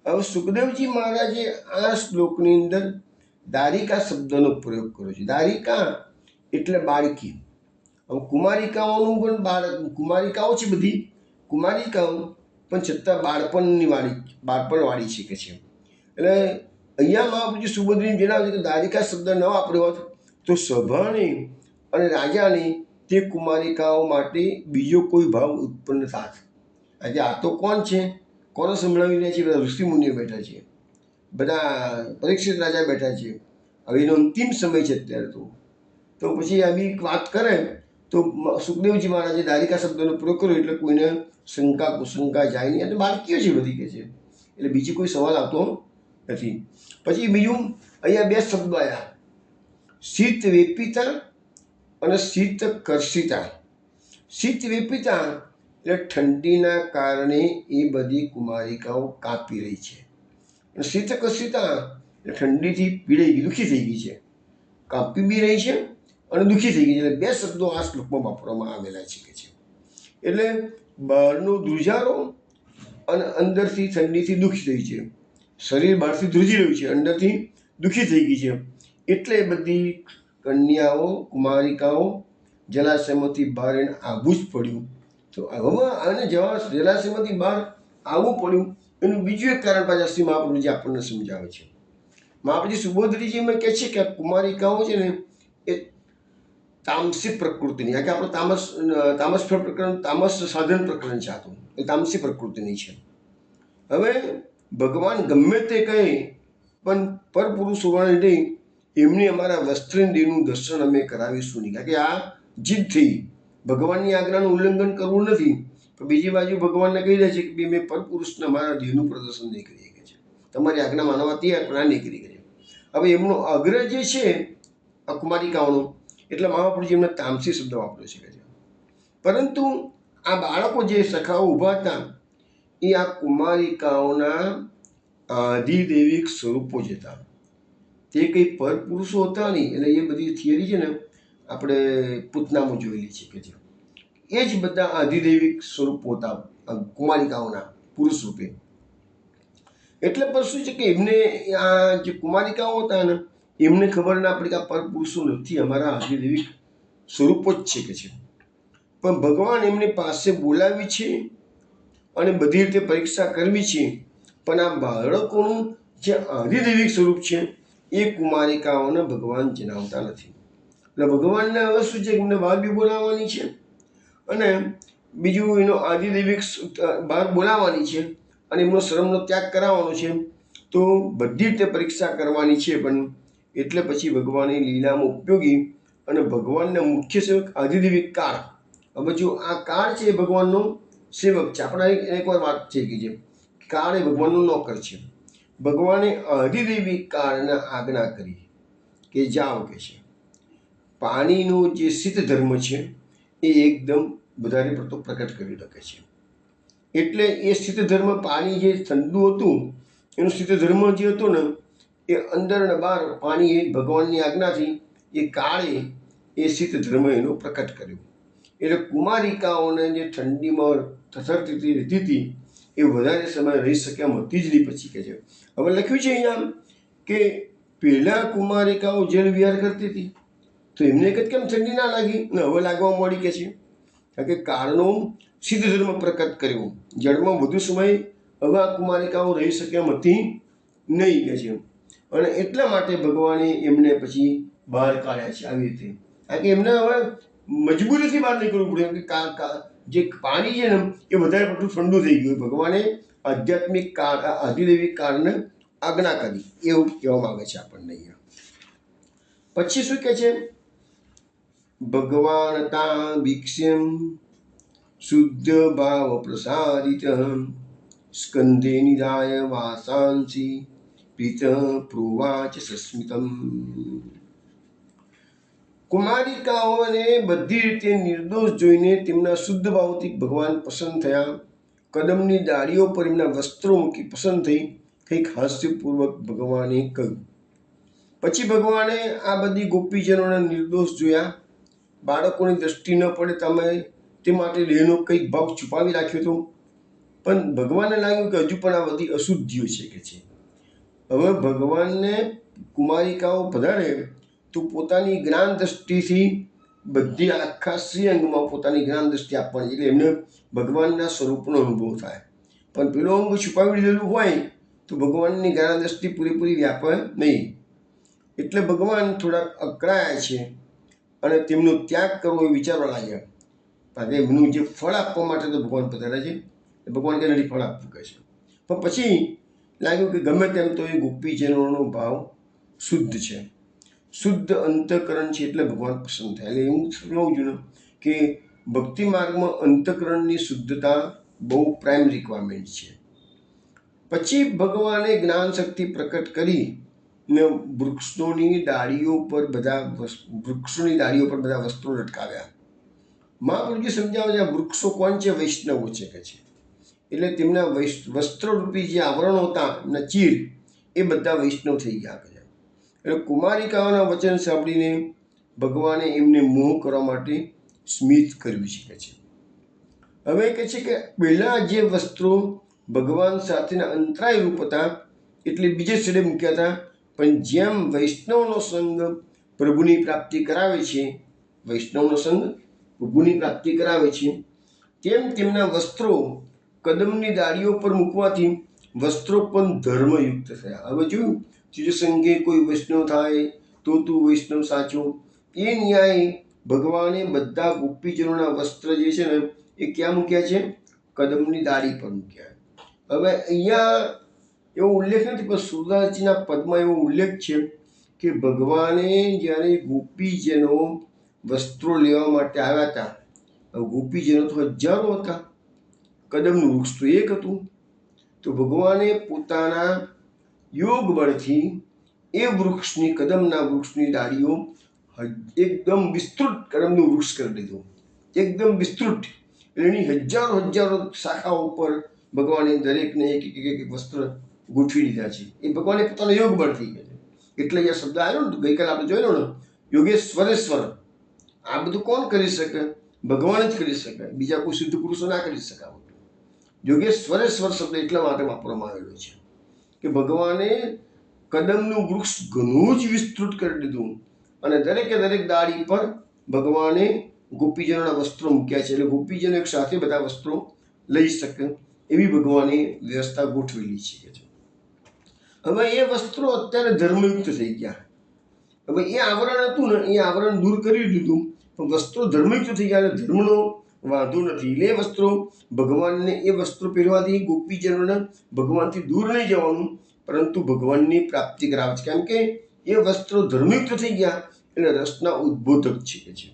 હવે સુખદેવજી મહારાજે આ શ્લોકની અંદર દારિકા શબ્દનો પ્રયોગ કર્યો છે. દારિકા એટલે બાળકી. હવે કુમારિકાઓનું પણ કુમારિકાઓ છે, બધી કુમારિકાઓ, પણ છતાં બાળપણવાળી છે કે છે. એટલે અહીંયા મહાપ્રભુજી સુભદ્રીને જણાવે છે કે દારિકા શબ્દ ન વાપર્યો હોત તો સભાને અને રાજાને તે કુમારિકાઓ માટે બીજો કોઈ ભાવ ઉત્પન્ન થાત. આજે આ તો કોણ છે, કોને સંભળાવી રહ્યા છે? બધા ઋષિમુનિઓ બેઠા છે, બધા પરીક્ષિત રાજા બેઠા છે. હવે એનો અંતિમ સમય છે અત્યારે. તો પછી આવી વાત કરે તો સુખદેવજી મહારાજે દારિકા શબ્દનો પ્રયોગ કર્યો એટલે કોઈને શંકા કુશંકા જાય નહીં. અને બાળકીઓ છે બધી કે છે, એટલે બીજી કોઈ સવાલ આવતો નથી. પછી બીજું અહીંયા બે શબ્દો આવ્યા, શીત વેપિતા અને શીત કર્ષિતા. શીત વેપિતા એટલે ઠંડીના કારણે એ બધી કુમારિકાઓ કાપી રહી છે, અને શીત કર્ષિતા એટલે ઠંડીથી પીડાઈ ગઈ, દુઃખી થઈ ગઈ છે, કાપી બી રહી છે અને દુઃખી થઈ ગઈ છે. એટલે બે શબ્દો આ શ્લોકમાં વાપરવામાં આવેલા છે કે છે. એટલે બહારનો ધ્રુજારો અને અંદરથી ઠંડીથી દુઃખી થઈ છે. શરીર બહારથી ધ્રુજી રહ્યું છે, અંદરથી દુઃખી થઈ ગઈ છે. એટલે બધી કન્યાઓ કુમારિકાઓ જલાશયમાંથી બહાર એને આવવું જ પડ્યું. તો હવે આને જલાશયમાંથી બહાર આવવું પડ્યું એનું બીજું એક કારણ પાછા શ્રી મહાપ્રભુજી આપણને સમજાવે છે. મહાપ્રભુજી સુબોધરીજીમાં કહે છે કે આ કુમારિકાઓ છે ને એ તામસી પ્રકૃતિની, કે આપણે તામસ પ્રકરણ, તામસ સાધન પ્રકરણ છે, આ તો એ તામસી પ્રકૃતિની છે. હવે ભગવાન ગમે તે કહે પણ પરપુરુષ હોવાને લીધે એમને અમારા વસ્ત્રેન્દ્રિયનું દર્શન અમે કરાવીશું નહીં. કારણ કે આ જીદ થઈ, ભગવાનની આજ્ઞાનું ઉલ્લંઘન કરવું નથી, પણ બીજી બાજુ ભગવાનને કહી દે છે કે મેં પરપુરુષને અમારા દેહનું પ્રદર્શન નહીં કરી શકે છે, તમારી આજ્ઞા માનવા તૈયાર પણ આ નહીં કરી શકે. હવે એમનો આગ્રહ જે છે આ કુમારિકાઓનો, એટલે મહાપ્રભુજી એમને તામસી શબ્દ વાપર્યો છે. પરંતુ આ બાળકો જે સખાઓ ઊભા હતા એ આ કુમારિકાઓના આધિદૈવિક સ્વરૂપો જ હતા, તે કંઈ પરપુરુષો હતા નહીં. એટલે એ બધી થિયરી છે ને આપણે પૂતનામાં જોયેલી છે કે એ જ બધા આધિદૈવિક સ્વરૂપો હતા કુમારિકાઓના પુરુષ રૂપે. એટલે પણ શું છે કે એમને આ જે કુમારિકાઓ હતા ને એમને ખબર ના પડી કે આ પરપુરુષો નથી, અમારા આધિદૈવિક સ્વરૂપો જ છે કે છે. પણ ભગવાન એમની પાસે બોલાવી છે અને બધી રીતે પરીક્ષા કરવી છે, પણ આ બાળકોનું જે આધિદૈવિક સ્વરૂપ છે એ કુમારિકાઓને ભગવાન જણાવતા નથી. એટલે ભગવાનને હવે શું છે કે એમને બહાર બી બોલાવવાની છે અને બીજું એનો આધિદૈવિક બહાર બોલાવવાની છે અને એમનો શ્રમનો ત્યાગ કરાવવાનો છે. તો બધી રીતે પરીક્ષા કરવાની છે. પણ એટલે પછી ભગવાનની લીલામાં ઉપયોગી અને ભગવાનના મુખ્ય સેવક આધિદૈવિક કાળ. હવે જો આ કાળ છે એ ભગવાનનો સેવક છે. આપણે એકવાર વાત થઈ ગઈ છે, કાળ એ ભગવાનનો નોકર છે. ભગવાને આધિદૈવિક કાળને આજ્ઞા કરી કે જાઓ કે છે. પાણીનો જે શીત ધર્મ છે એ એકદમ વધારે પડતો પ્રકટ કરી શકે છે. એટલે એ શીત ધર્મ, પાણી જે ઠંડુ હતું એનો શીત ધર્મ જે હતો ને એ અંદર ને બહાર પાણી એ ભગવાનની આજ્ઞાથી એ કાળે એ શીત ધર્મ એનો પ્રકટ કર્યો. એટલે કુમારિકાઓને જે ઠંડીમાં થથરતી રહેતી હતી એ વધારે સમય રહી શક્યા હતી જ નહીં પછી કે છે. હવે લખ્યું છે અહીંયા કે પહેલાં કુમારિકાઓ જળ વિહાર કરતી હતી તો એમને એક જ કેમ ઠંડી ના લાગી ને હવે લાગવા મળી કે છે. કારણ કે કાળનો સિદ્ધ ધર્મ પ્રકટ કર્યો, જળમાં વધુ સમય હવે આ કુમારિકાઓ રહી શક્યા હતી નહીં કે છે. અને એટલા માટે ભગવાને એમને પછી બહાર કાઢ્યા છે આવી રીતે. કારણ કે એમને હવે મજબૂરીથી બહાર નીકળવું પડ્યું કે જે પાણી છે ને એ વધારે પડતું ઠંડુ થઈ ગયું. ભગવાને આધ્યાત્મિક કાળ, આધિદૈવિક કાળને આજ્ઞા કરી, એવું કહેવામાં આવે છે આપણને અહીંયા. પછી શું કહે છે? ભગવાન તા ભિક્ષમ શુદ્ધ ભાવ પ્રસાદિત સ્કંધે નિધાય વાસાંસી પિત પ્રોવાચ સસ્મિતમ. કુમારિકાઓને બધી રીતે નિર્દોષ જોઈને તેમના શુદ્ધ ભાવથી ભગવાન પસંદ થયા. કદમની ડાળીઓ પર એમના વસ્ત્રો મૂકી પસંદ થઈ. કંઈક હાસ્યપૂર્વક ભગવાને કહ્યું. પછી ભગવાને આ બધી ગોપીજનોને નિર્દોષ જોયા. બાળકોની દ્રષ્ટિ ન પડે તમે તે માટે દેહનો કંઈક ભાગ છુપાવી રાખ્યો હતો. પણ ભગવાનને લાગ્યું કે હજુ પણ આ બધી અશુદ્ધિઓ છે કે છે. હવે ભગવાનને કુમારિકાઓ પધારે તો પોતાની જ્ઞાન દ્રષ્ટિથી બધી આખા શ્રીઅંગમાં પોતાની જ્ઞાન દ્રષ્ટિ આપવાની, એટલે એમને ભગવાનના સ્વરૂપનો અનુભવ થાય. પણ પેલો અંગ છુપાવી દીધેલું હોય તો ભગવાનની જ્ઞાન દ્રષ્ટિ પૂરેપૂરી વ્યાપે નહીં. એટલે ભગવાન થોડાક અકળાયા છે અને તેમનો ત્યાગ કરવો એ વિચારવા લાગ્યા. કારણ કે એમનું જે ફળ આપવા માટે તો ભગવાન પધારે છે, ભગવાન કે નથી ફળ આપવું કહે છે. પણ પછી લાગ્યું કે ગમે તેમ તો એ ગોપીજનોનો ભાવ શુદ્ધ છે, શુદ્ધ અંતઃકરણ છે, એટલે ભગવાન પસંદ થાય. એટલે હું સમજાવું છું ને કે ભક્તિ માર્ગમાં અંતઃકરણની શુદ્ધતા બહુ પ્રાઇમ રિક્વાયરમેન્ટ છે. પછી ભગવાને જ્ઞાન શક્તિ પ્રકટ કરી ને વૃક્ષોની ડાળીઓ પર બધા વસ્ત્રો લટકાવ્યા. મહાપ્રભુજી સમજાવે છે વૃક્ષો કોણ છે? વૈષ્ણવો છે કે છે. એટલે તેમના વસ્ત્રરૂપી જે આવરણો હતા એમના ચીર એ બધા વૈષ્ણવ થઈ ગયા છે. એટલે કુમારિકાઓના વચન સાંભળીને ભગવાને એમને મોહ કરવા માટે સ્મિત કર્યું છે. હવે કહે છે કે પહેલાં જે વસ્ત્રો ભગવાન સાથેના અંતરાય રૂપ હતા એટલે બીજે છેડે મૂક્યા હતા, પણ જેમ વૈષ્ણવનો સંગ પ્રભુની પ્રાપ્તિ કરાવે છે, વૈષ્ણવનો સંગ પ્રભુની પ્રાપ્તિ કરાવે છે, તેમ તેમના વસ્ત્રો કદમની ડાળીઓ પર મૂકવાથી વસ્ત્રો પણ ધર્મયુક્ત થયા. હવે જોયું, તુજ સંગે કોઈ વૈષ્ણવ થાય તો તું વૈષ્ણવ સાચો. એ ન્યાય ભગવાને બધા ગોપીજનોના વસ્ત્ર જે છે ને એ ક્યાં મૂક્યા છે? કદમની ડાળી પર મૂક્યા. હવે અહીંયા એવો ઉલ્લેખ નથી, પણ સુરદાસજીના પદમાં એવો ઉલ્લેખ છે કે ભગવાને જ્યારે ગોપીજનો વસ્ત્રો લેવા માટે આવ્યા હતા, ગોપીજનો તો હજારો હતા, કદમનું વૃક્ષ તો એક હતું, તો ભગવાને પોતાના યોગ બળથી એ વૃક્ષની કદમના વૃક્ષની ડાળીઓ એકદમ વિસ્તૃત કદમનું વૃક્ષ કરી દીધું, એકદમ વિસ્તૃત. એની હજારો હજારો શાખાઓ પર ભગવાને દરેકને એક વસ્ત્ર ગોઠવી દીધા છે. એ ભગવાને પોતાનો યોગ બળથી કહે છે. એટલે અહીંયા શબ્દ આવ્યો ને, ગઈકાલે આપણે જોયેલો ને, યોગેશ્વરેશ્વર. આ બધું કોણ કરી શકે? ભગવાન જ કરી શકે, બીજા કોઈ સિદ્ધ પુરુષો ના કરી શકે. યોગેશ્વરેશ્વર શબ્દ એટલા માટે વાપરવામાં આવેલો છે કે ભગવાને કદમનું વૃક્ષ ઘણું જ વિસ્તૃત કરી દીધું અને દરેકે દરેક ડાળી પર ભગવાને ગોપીજનોના વસ્ત્રો મૂક્યા છે. એટલે ગોપીજનો એક સાથે બધા વસ્ત્રો લઈ શકે એવી ભગવાને વ્યવસ્થા ગોઠવેલી છે. હવે એ વસ્ત્રો અત્યારે ધર્મયુક્ત થઈ ગયા. હવે એ આવરણ હતું ને, એ આવરણ દૂર કરી દીધું, પણ વસ્ત્રો ધર્મયુક્ત થઈ ગયા. એટલે ધર્મનો વાંધો નથી. એટલે એ વસ્ત્રો ભગવાનને, એ વસ્ત્રો પહેરવાથી ગોપીજનોને ભગવાનથી દૂર નહીં જવાનું, પરંતુ ભગવાનની પ્રાપ્તિ કરાવે છે. કેમ કે એ વસ્ત્રો ધર્મયુક્ત થઈ ગયા એટલે રસના ઉદ્બોધક છે.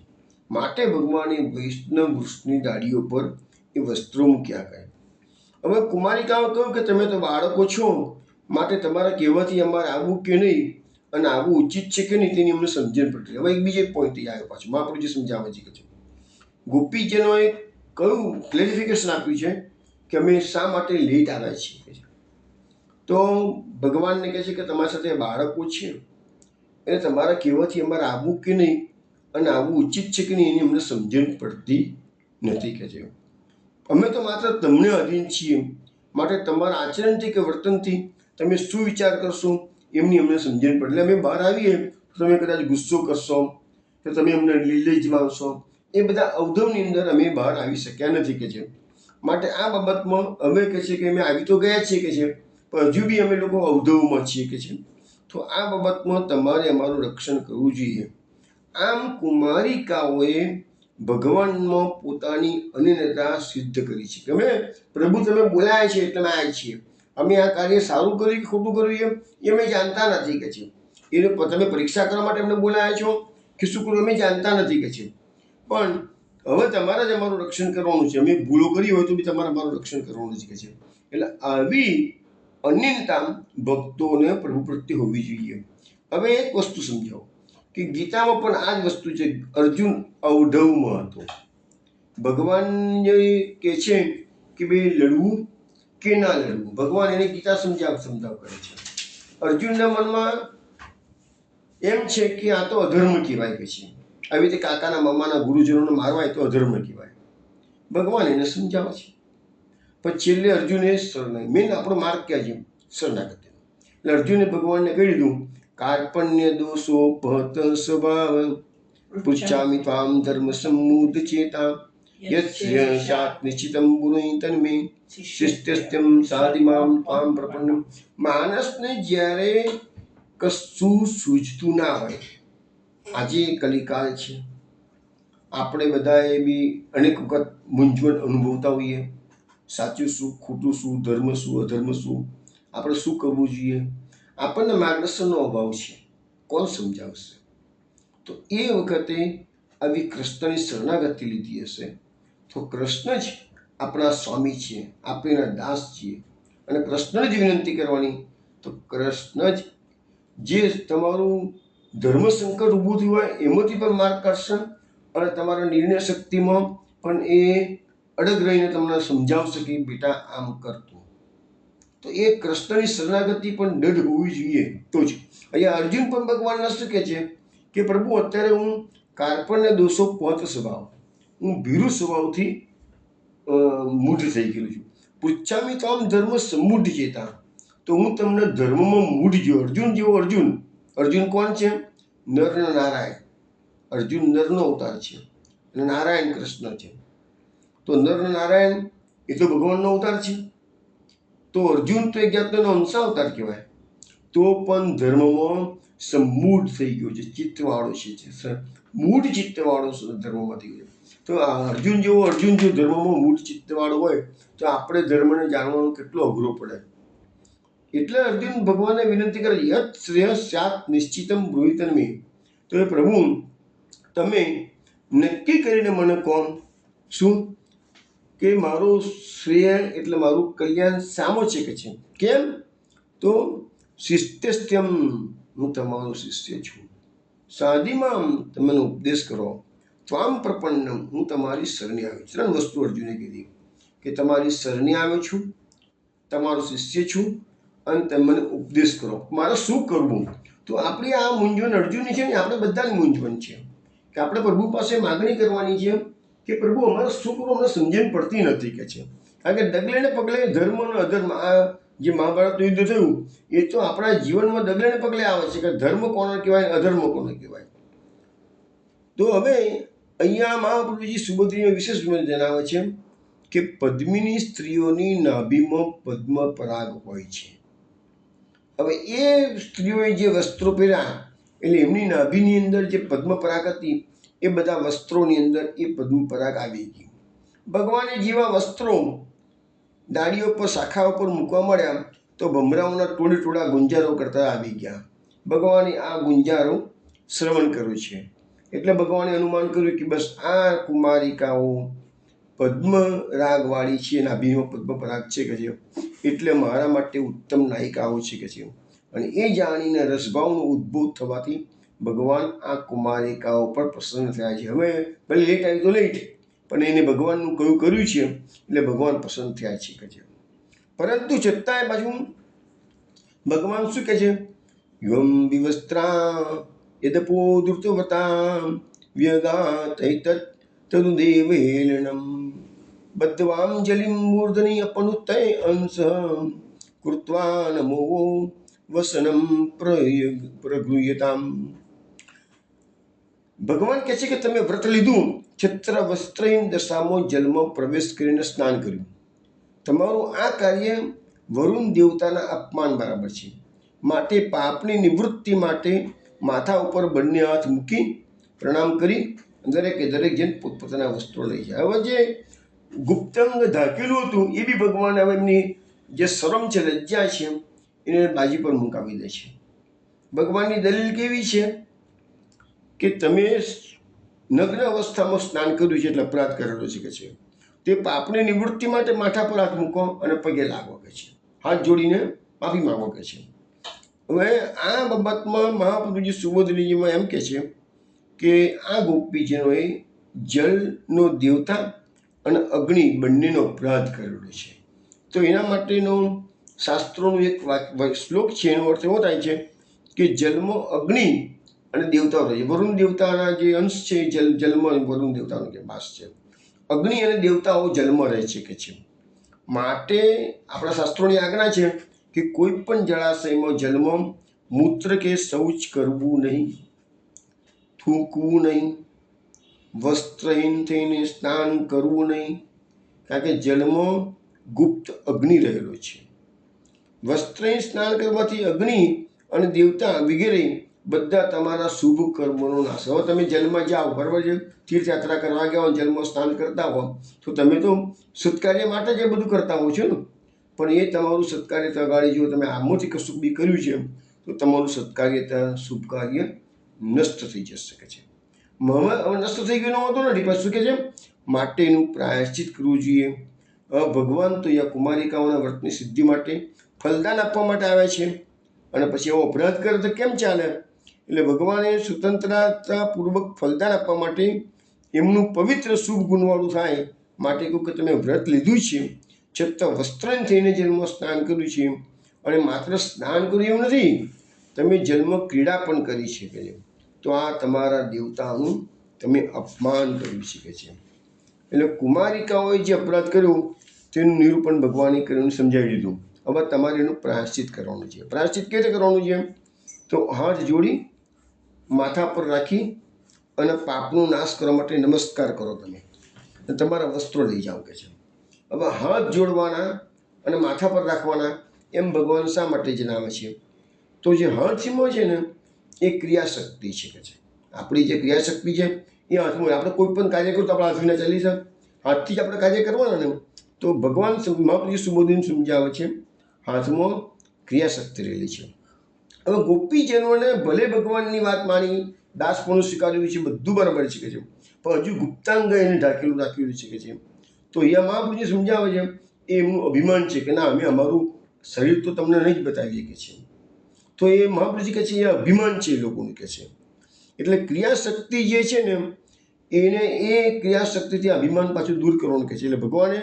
માટે ભગવાને વૈષ્ણવ વૃક્ષની ડાળીઓ પર એ વસ્ત્રો મૂક્યા ગયા. હવે કુમારિકાઓ કહ્યું કે તમે તો બાળકો છો, માટે તમારા કહેવાથી અમારે આવવું કે નહીં અને આવવું ઉચિત છે કે નહીં તેની અમને સમજણ પડતી. હવે એક બીજો પોઈન્ટ આવ્યો પાછો, મહાપ્રભુજી સમજાવે છે કે ગોપીજનોએ કયું ક્લેરિફિકેશન આપ્યું છે કે અમે શા માટે લેટ આવ્યા છીએ. તો ભગવાનને કહે છે કે તમારી સાથે બાળકો છે એટલે તમારા કહેવાથી અમારે આવવું કે નહીં અને આવવું ઉચિત છે કે નહીં એની અમને સમજણ પડતી નથી. કે છે અમે તો માત્ર તમને અધીન છીએ, માટે તમારા આચરણથી કે વર્તનથી તમે શું વિચાર કરશો એમની અમને સમજણ પડે. એટલે અમે બહાર આવીએ તો તમે કદાચ ગુસ્સો કરશો, તો તમે અમને લીલે જમાવશો, એ બધા અવધવની અંદર અમે બહાર આવી શક્યા નથી. કે છે માટે આ બાબતમાં અમે કહે છે કે અમે આવી તો ગયા છીએ કે છે, પણ હજુ બી અમે લોકો અવધવમાં છીએ કે છે, તો આ બાબતમાં તમારે અમારું રક્ષણ કરવું જોઈએ. આમ કુમારિકાઓએ ભગવાનમાં પોતાની અનન્યતા સિદ્ધ કરી છે કે અમે પ્રભુ તમે બોલાયા છે એટલે અમે આવ્યા છીએ. અમે આ કાર્ય સારું કર્યું કે ખોટું કર્યું એ અમે જાણતા નથી. કે છે એને તમે પરીક્ષા કરવા માટે અમને બોલાયા છો કે શું કર્યું અમે જાણતા નથી. કે છે પણ હવે તમારે જ અમારું રક્ષણ કરવાનું છે. અમે ભૂલો કરી હોય તો બી તમારે અમારું રક્ષણ કરવાનું છે. કે છે એટલે આવી અનન્યતા ભક્તોને પ્રભુ પ્રત્યે હોવી જોઈએ. હવે એક વસ્તુ સમજાવો કે ગીતામાં પણ આ જ વસ્તુ છે. અર્જુન અવઢવમાં હતો. ભગવાન જે કહે છે કે ભાઈ લડવું કે ના લડવું, ભગવાન એને ગીતા સમજાવ કરે છે. અર્જુનના મનમાં એમ છે કે આ તો અધર્મ કહેવાય. કે છે આવી રીતે કાકાના મામાના ગુરુજનોને મારવાય તો અધર્મ કહેવાય. ભગવાન એને સમજાવે છે. પછી છેલ્લે અર્જુને શરણાઈ, મેન આપણો માર્ગ ક્યાં છે? શરણાગતિ. એટલે અર્જુને ભગવાનને કહી દીધું, કાર્પણ્ય દોષો પહત સ્વભાવ પૃચ્છામિ ત્વામ ધર્મ સમૂઢ ચેતા યસ્ય શાત નિશ્ચિતમ ગુરુઈ તન્મે શિષ્યસ્ત્યમ સાધિમામ ત્વામ પ્રપન્નમ. માણસને જ્યારે કશું સૂઝતું ના હોય, આજે કલિકાલ છે, આપણે બધાએ બી અનેક વખત મૂંઝવણ અનુભવતા હોઈએ, સાચું શું, ખોટું શું, ધર્મ શું, અધર્મ શું, આપણે શું કરવું જોઈએ. આપણને માર્ગદર્શનનો અભાવ છે, કોણ સમજાવશે? તો એ વખતે આવી કૃષ્ણની શરણાગતિ લીધી હશે તો કૃષ્ણ જ આપણા સ્વામી છીએ, આપણે એના દાસ છીએ, અને કૃષ્ણને જ વિનંતી કરવાની. તો કૃષ્ણ જ જે તમારું ધર્મ સંકટ ઊભું થયું હોય એમાંથી પણ માર્ગદર્શન અને તમારા નિર્ણય શક્તિમાં પણ એ અડગ રહીને તમને સમજાવશે કે બેટા આમ કરતું. તો એ કૃષ્ણની શરણાગતિ પણ દઢ હોવી જોઈએ. તો જ અહીંયા અર્જુન પણ ભગવાનને શું કહે છે કે પ્રભુ અત્યારે હું કાર્પણ્ય દોષો પહોંચ સ્વભાવ, હું ભીરુ સ્વભાવથી મૂઢ થઈ ગયેલું છું. પૃચ્છામિ ત્વામ ધર્મ સમૂઢ ચેતા, તો હું તમને ધર્મમાં મૂઢ જેવો, અર્જુન જેવો અર્જુન. અર્જુન કોણ છે? નર ને નારાયણ. અર્જુન નરનો અવતાર છે અને નારાયણ કૃષ્ણ છે. તો નર ને નારાયણ એ તો ભગવાનનો અવતાર છે. તો અર્જુન તો એક જાતનો અંશાવતાર કહેવાય. તો પણ ધર્મમાં સમૂઢ થઈ ગયો છે, ચિત્તવાળો છે, મૂઢ ચિત્તવાળો ધર્મમાં થઈ ગયો. તો અર્જુન જેવો અર્જુન જો ધર્મમાં મૂઢ ચિત્તવાળો હોય તો આપણે ધર્મને જાણવાનો કેટલો અઘરો પડે. એટલે અર્જુન ભગવાનને વિનંતી કરે, યત શ્રેય સ્યાત નિશ્ચિતમ બ્રૂહિતન્મે. તો એ પ્રભુ તમે નક્કી કરીને મને કહો શું કે મારું શ્રેય એટલે મારું કલ્યાણ સામો છે કે છે? કેમ? તો શિષ્યસ્ત્યમ, હું તમારો શિષ્ય છું. સાધિમામ, તમે ઉપદેશ કરો. ત્વામ પ્રપન્નમ, હું તમારી શરણે આવ્યો છું. 3 વસ્તુ અર્જુને કીધી કે તમારી શરણે આવ્યો છું, તમારો શિષ્ય છું, અને તમે મને ઉપદેશ કરો. મારે શું કરવું? તો આપણી આ મૂંઝવણ અર્જુનની છે ને, આપણે બધાની મૂંઝવણ છે કે આપણે પ્રભુ પાસે માગણી કરવાની છે કે પ્રભુ અમારે શું કરવું, અમને સમજણ પડતી નથી કે છે. કારણ કે ડગલે ને પગલે ધર્મ અને અધર્મ, આ જે મહાભારતનું યુદ્ધ થયું એ તો આપણા જીવનમાં ડગલે ને પગલે આવે છે કે ધર્મ કોને કહેવાય, અધર્મ કોને કહેવાય. તો હવે અહીંયા મહાપ્રભુજી સુભદ્રીને વિશેષ જણાવે છે કે પદ્મિની સ્ત્રીઓની નાભીમાં પદ્મ પરાગ હોય છે. હવે એ સ્ત્રીઓએ જે વસ્ત્રો પહેર્યા એટલે એમની નાભીની અંદર જે પદ્મ પરાગ હતી એ બધા વસ્ત્રોની અંદર એ પદ્મ પરાગ આવી ગઈ. ભગવાને જેવા વસ્ત્રો ડાળીઓ પર, શાખાઓ પર મૂકવા મળ્યા તો ભમરાઓના ટોળે ટોળા ગુંજારો કરતા આવી ગયા. ભગવાને આ ગુંજારો શ્રવણ કર્યું છે એટલે ભગવાને અનુમાન કર્યું કે બસ આ કુમારિકાઓ પદ્મ રાગવાળી છે, નાભીમાં પદ્મ પરાગ છે કે છે, એટલે મારા માટે ઉત્તમ નાયિકાઓ છે કે છે. અને એ જાણીને રસભાવનો ઉદ્ભવ થવાથી ભગવાન આ કુમારિકાઓ પર પ્રસન્ન થયા છે. હવે ભલે લેટ આવી તો લેટ, પણ એને ભગવાનનું કયું કર્યું છે એટલે ભગવાન પસંદ થયા છે કે છે. પરંતુ છતાંય પાછું ભગવાન શું કહે છે? યુમ વિવસ્ત્રા યદપો ધૃતવ્રતા વ્યગાત તદુદેવેલનમ બદ્ધવામ જલિમ મૂર્ધની અપનુત્તય અંશ કૃત્વા નમો વસનમ પ્રગૃહ્યતામ. ભગવાન કહે છે કે તમે વ્રત લીધું, છત્ર વસ્ત્રહીન દશામાં જલમાં પ્રવેશ કરીને સ્નાન કર્યું. તમારું આ કાર્ય વરુણ દેવતાના અપમાન બરાબર છે. માટે પાપની નિવૃત્તિ માટે માથા ઉપર બંને હાથ મૂકી પ્રણામ કરી દરેકે દરેક જણ પોતપોતાના વસ્ત્રો લઈ જાય. હવે જે ગુપ્તાંગ ઢાંકેલું હતું એ બી ભગવાન હવે એમની જે શરમ છે, લજ્જા છે, એને બાજી પર મુકાવી દે છે. ભગવાનની દલીલ કેવી છે કે તમે નગ્ન અવસ્થામાં સ્નાન કર્યું છે એટલે અપરાધ કરેલો છે કે છે. તે પાપની નિવૃત્તિ માટે માથા પર હાથ મૂકો અને પગે લાગો કે છે, હાથ જોડીને માફી માંગો કે છે. હવે આ બાબતમાં મહાપ્રભુજી સુબોધનીજીમાં એમ કહે છે કે આ ગોપીજનોએ જલનો દેવતા અને અગ્નિ બંનેનો અપરાધ કરેલો છે. તો એના માટેનો શાસ્ત્રોનું એક શ્લોક છે, એનો અર્થ એવો થાય છે કે જલમાં અગ્નિ અને દેવતાઓ રહે છે. વરુણ દેવતાના જે અંશ છે જલમાં વરુણ દેવતાનો જે વાસ છે. અગ્નિ અને દેવતાઓ જલમાં રહે છે કે છે. માટે આપણા શાસ્ત્રોની આજ્ઞા છે કે કોઈ પણ જળાશયમાં જલમાં મૂત્ર કે શૌચ કરવું નહીં, થૂંકવું નહીં, વસ્ત્રહીન થઈને સ્નાન કરવું નહીં, કારણ કે જલમાં ગુપ્ત અગ્નિ રહેલો છે. વસ્ત્રહીન સ્નાન કરવાથી અગ્નિ અને દેવતા વગેરે બધા તમારા શુભ કર્મોનો નાશ. હવે તમે જલમાં જાઓ, બરાબર છે, તીર્થયાત્રા કરવા ગયા હો, જલમાં સ્નાન કરતા હો, તો તમે તો સત્કાર્ય માટે જ એ બધું કરતા હો છો ને, પણ એ તમારું સત્કાર્ય તગાડી, જો તમે આમાંથી કશું બી કર્યું છે તો તમારું સત્કાર્યતા શુભ કાર્ય નષ્ટ થઈ જઈ શકે છે. હવે નષ્ટ થઈ ગયું હોતો નથી, પણ શું કહે છે, માટે એનું પ્રાયશ્ચિત કરવું જોઈએ. ભગવાન તો યા કુમારિકાઓના વ્રતની સિદ્ધિ માટે ફલદાન આપવા માટે આવે છે, અને પછી એવો અપરાધ કરે તો કેમ ચાલે? એટલે ભગવાને સ્વતંત્રતાપૂર્વક ફલદાન આપવા માટે એમનું પવિત્ર શુભ ગુણવાળું થાય માટે કહ્યું કે તમે વ્રત લીધું છે છતાં વસ્ત્રહીન થઈને જલમાં સ્નાન કર્યું છે. અને માત્ર સ્નાન કર્યું એવું નથી, તમે જલમાં ક્રીડા પણ કરી શકે છે, તો આ તમારા દેવતાનું તમે અપમાન કરી શકે છે. એટલે કુમારિકાઓએ જે અપરાધ કર્યો તેનું નિરૂપણ ભગવાને કરીને સમજાવી દીધું. હવે તમારે એનું પ્રાયશ્ચિત કરવાનું છે. પ્રાયશ્ચિત કેવી રીતે કરવાનું છે? તો હાથ જોડી માથા પર રાખી અને પાપનો નાશ કરવા માટે નમસ્કાર કરો તમે, અને તમારા વસ્ત્રો લઈ જાઓ કે છે. હવે હાથ જોડવાના અને માથા પર રાખવાના એમ ભગવાન શા માટે જણાવે છે? તો જે હાથમાં છે ને એ ક્રિયાશક્તિ છે કે છે. આપણી જે ક્રિયાશક્તિ છે એ હાથમાં. આપણે કોઈ પણ કાર્ય કરું તો આપણા હાથ વિના ચાલી શકે? હાથથી જ આપણે કાર્ય કરવાના ને. તો ભગવાન મહાપ્રભુ સુબોધીને સમજાવે છે હાથમાં ક્રિયાશક્તિ રહેલી છે. હવે ગોપીજનોને ભલે ભગવાનની વાત માની, દાસપણું સ્વીકાર્યું છે, બધું બરાબર છે કે છે, પણ હજુ ગુપ્તાંગ એને ઢાંકેલું રાખેલું છે કે છે. તો અહીંયા મહાપ્રભુજી સમજાવે છે એ એમનું અભિમાન છે કે ના, અમે અમારું શરીર તો તમને નહીં જ બતાવીએ કે છે. તો એ મહાપ્રભુજી કહે છે એ અભિમાન છે એ લોકોનું કે છે. એટલે ક્રિયાશક્તિ જે છે ને એને એ ક્રિયાશક્તિથી અભિમાન પાછું દૂર કરવાનું કહે છે. એટલે ભગવાને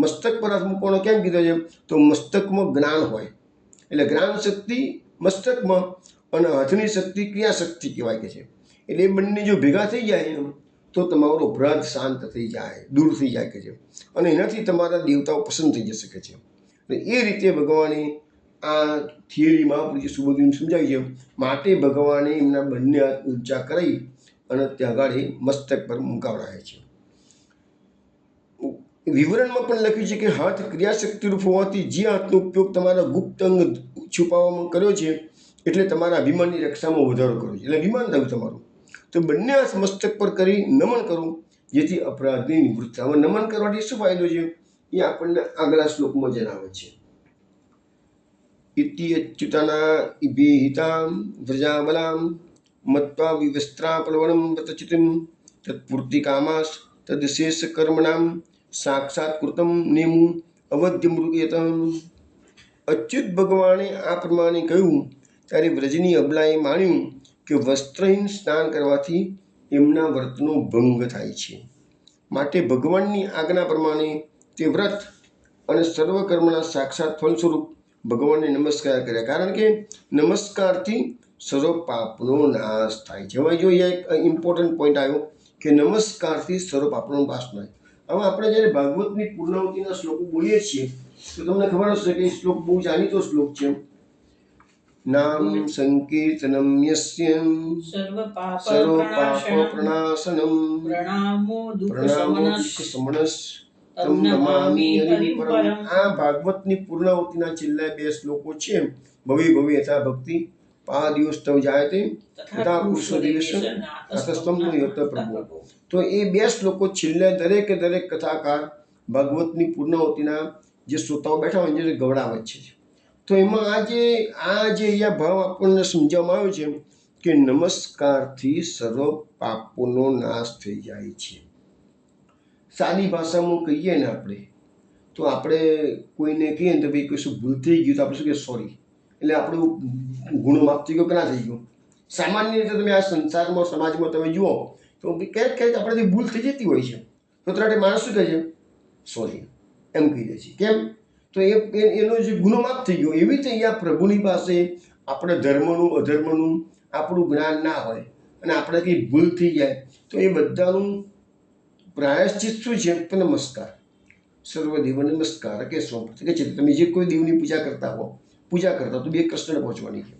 મસ્તક પર હાથ મૂકવાનો કેમ કીધો છે? તો મસ્તકમાં જ્ઞાન હોય, એટલે જ્ઞાન શક્તિ મસ્તકમાં અને હાથની શક્તિ ક્રિયાશક્તિ કહેવાય કે છે. એટલે એ બંને જો ભેગા થઈ જાય તો તમારો અપરાધ શાંત થઈ જાય, દૂર થઈ જાય કે છે, અને એનાથી તમારા દેવતાઓ પસંદ થઈ જશે કે છે. એટલે એ રીતે ભગવાને આ થિયરીમાં આપણે જે સુબોધીને સમજાવી છે. માટે ભગવાને એમના બંને હાથ ઊંચા કરી અને ત્યાં આગળ મસ્તક પર મુકાવડાવે છે. વિવરણમાં પણ લખ્યું છે કે હાથ ક્રિયાશક્તિરૂપ હોવાથી જે હાથનો ઉપયોગ તમારા ગુપ્ત અંગ છુપાવવામાં કર્યો છે એટલે તમારા અભિમાનની રક્ષામાં વધારો કર્યો છે, એટલે અભિમાન થયું તમારું. તો બંને હાથ મસ્તક પર કરી નમન કરો જેથી અપરાધની નિવૃત્તિ થાય. હવે નમન કરવાથી શું ફાયદો છે એ આપણને આગલા શ્લોકમાં જણાવે છે. ઇતિ અચ્યુતાના ઇભિહિતામ વ્રજાબલામ મત્વા વિવસ્ત્રા પ્લવણમ વતચિતિમ તત્પૂર્તિ કામાસ તદશેષ કર્મણામ સાક્ષાત કૃતમ નેમું અવધ્ય મૃગેતમ. અચ્યુત ભગવાને આ પ્રમાણે કહ્યું ત્યારે વ્રજની અબલાએ માન્યું કે વસ્ત્રહીન સ્નાન કરવાથી એમના વ્રતનો ભંગ થાય છે. માટે ભગવાનની આજ્ઞા પ્રમાણે તે વ્રત અને સર્વકર્મના સાક્ષાત ફળ સ્વરૂપ ભગવાનને નમસ્કાર કર્યા, કારણ કે નમસ્કારથી સર્વ પાપનો નાશ થાય છે. હવે જો અહીંયા એક ઇમ્પોર્ટન્ટ પોઈન્ટ આવ્યો કે નમસ્કારથી સર્વ પાપનો નાશ થાય. હવે આપણે જ્યારે ભાગવતની પૂર્ણાવતીના શ્લોકો બોલીએ છીએ તો તમને ખબર હશે કે એ શ્લોક બહુ જાણીતો શ્લોક છે. નામ સંકીર્તનમ યસ્ય સર્વ પાપ સર્વ પાપ પ્રણાશનમ પ્રણામો દુઃખ પ્રણામો દુઃખ સમનસ તમ નમામિ હરિપરમ. આ ભાગવતની પૂર્ણાવતીના છેલ્લા 2 શ્લોકો છે. ભવે ભવે યથા ભક્તિ પાદયોસ્તવ જાયતે તથા પુરુષો દિવસ તથસ્તમ યત પ્રભુ. તો એ 2 શ્લોકો છેલ્લા દરેકે દરેક કથાકાર ભાગવતની પૂર્ણાવતીના જે શ્રોતાઓ બેઠા હોય જે ગવડાવે છે. તો એમાં આ જે અહીંયા ભાવ આપણને સમજાવવામાં આવ્યો છે કે નમસ્કારથી સર્વ પાપોનો નાશ થઈ જાય છે. સાદી ભાષામાં કહીએ ને આપણે તો આપણે કોઈને કહીએ ને તો ભાઈ કશું ભૂલ થઈ ગયું તો આપણે શું કહીએ? સોરી. એટલે આપણું ગુનો માફ થઈ ગયો કે ના થઈ ગયો? સામાન્ય રીતે તમે આ સંસારમાં સમાજમાં તમે જુઓ તો ક્યાંક ક્યાંક આપણાથી ભૂલ થઈ જતી હોય છે, તો તરત માણસ શું કહે છે? સોરી એમ કહી દે છે. કેમ? તો એનો જે ગુનો માફ થઈ ગયો. એવી રીતે અહીંયા પ્રભુની પાસે આપણે ધર્મનું અધર્મનું આપણું જ્ઞાન ના હોય અને આપણે કંઈ ભૂલ થઈ જાય તો એ બધાનું પ્રાયશ્ચિત શું છે? તો નમસ્કાર. સર્વદેવ નમસ્કાર કેશવમ કે છે તમે જે કોઈ દેવની પૂજા કરતા હો તો બે કૃષ્ણને પહોંચવાની છે.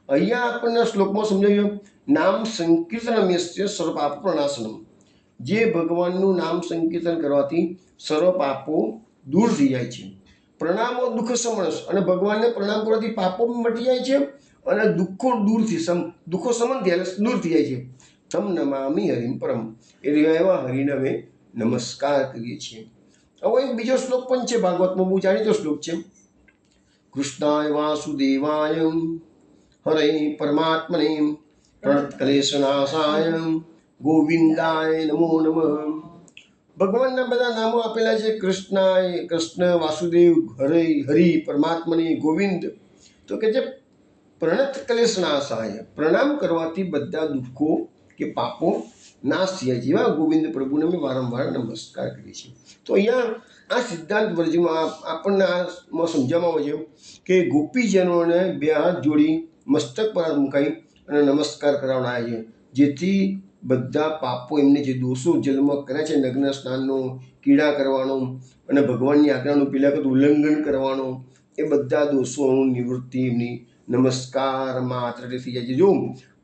અહીંયા આપણને શ્લોકમાં સમજાવ્યું નામ સંકીર્તનમ્યસ્ય સર્વ પાપ પ્રણાશનમ. જે ભગવાનનું નામ સંકીર્તન કરવાથી સર્વ પાપો દૂર થઈ જાય છે. પ્રણામો દુઃખ સમણસ, અને ભગવાનને પ્રણામ કરવાથી પાપો મટી જાય છે અને દુઃખો દુઃખો સમન થયા દૂર થઈ જાય છે. તમ નમામિ હરિમ પરમ, એટલે એવા હરિને અમે નમસ્કાર કરીએ છીએ. હવે એક બીજો શ્લોક પણ છે ભાગવતમાં, બહુ જાણીતો શ્લોક છે. કૃષ્ણાય વાસુદેવાય હરે પરમાત્મને પ્रणतक्लेशनाशाय ગોવિંદાય નમો નમઃ. ભગવાનના બધા નામો આપેલા છે. કૃષ્ણ, વાસુદેવ, હરિ, પરમાત્મને, ગોવિંદ. તો કે છે પ્રણત ક્લેશનાશાય, પ્રણામ કરવાથી બધા દુઃખો કે પાપો નાશ થયા. જેવા ગોવિંદ પ્રભુને અમે વારંવાર નમસ્કાર કરીએ છીએ. તો અહીંયા આ સિદ્ધાંત વર્જમાં આપણને આમાં સમજાવવામાં આવે છે કે ગોપીજનોને બે હાથ જોડી મસ્તક પર મુકાઈ અને નમસ્કાર કરાવવાના છે, જેથી બધા પાપો, એમને જે દોષો જન્મ કર્યા છે, નગ્ન સ્નાનનો, કીડા કરવાનો અને ભગવાનની આજ્ઞાનું પેલા ઉલ્લંઘન કરવાનો, એ બધા દોષોનું નિવૃત્તિ એમની નમસ્કાર માત્રથી થઈ જાય છે. જો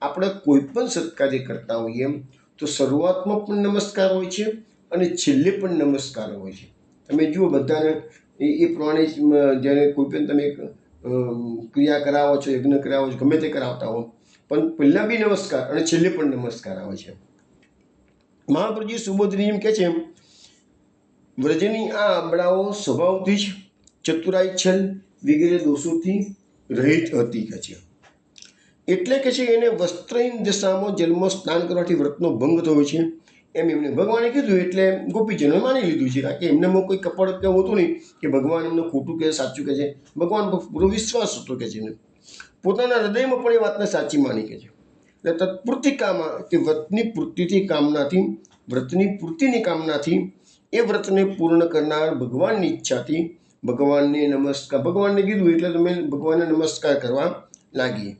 આપણે કોઈ પણ સત્કાર્ય કરતા હોઈએ તો શરૂઆતમાં પણ નમસ્કાર હોય છે અને છેલ્લે પણ નમસ્કાર હોય છે. તમે જુઓ બધાને એ પ્રમાણે જ્યારે કોઈ પણ તમે ક્રિયા કરાવો છો, યજ્ઞ કરાવો છો, ગમે તે કરાવતા હો, પણ પહેલાં બી નમસ્કાર અને છેલ્લે પણ નમસ્કાર આવે છે. મહાપ્રભુજી સુબોધની એમ કહે છે વ્રજની આ આંબળાઓ સ્વભાવથી જ ચતુરાઈ, છલ વગેરે દોષોથી રહિત હતી કે છે. એટલે કે છે એને વસ્ત્રહીન દશામાં જન્મ સ્નાન કરવાથી વ્રતનો ભંગ થયો છે એમ એમને ભગવાને કીધું. એટલે ગોપીજનોએ માની લીધું છે કે એમનેમાં કોઈ કપડ કે હોતું નહીં કે ભગવાન એમને ખોટું કહે સાચું કહે છે. ભગવાન પર પૂરો વિશ્વાસ હતો કે છે. પોતાના હૃદયમાં પણ એ વાતને સાચી માની કે છે. એટલે તત્પૂર્તિકામાં કે વ્રતની પૂર્તિની કામનાથી એ વ્રતને પૂર્ણ કરનાર ભગવાનની ઈચ્છાથી ભગવાનને કીધું એટલે તમે ભગવાનને નમસ્કાર કરવા લાગીએ.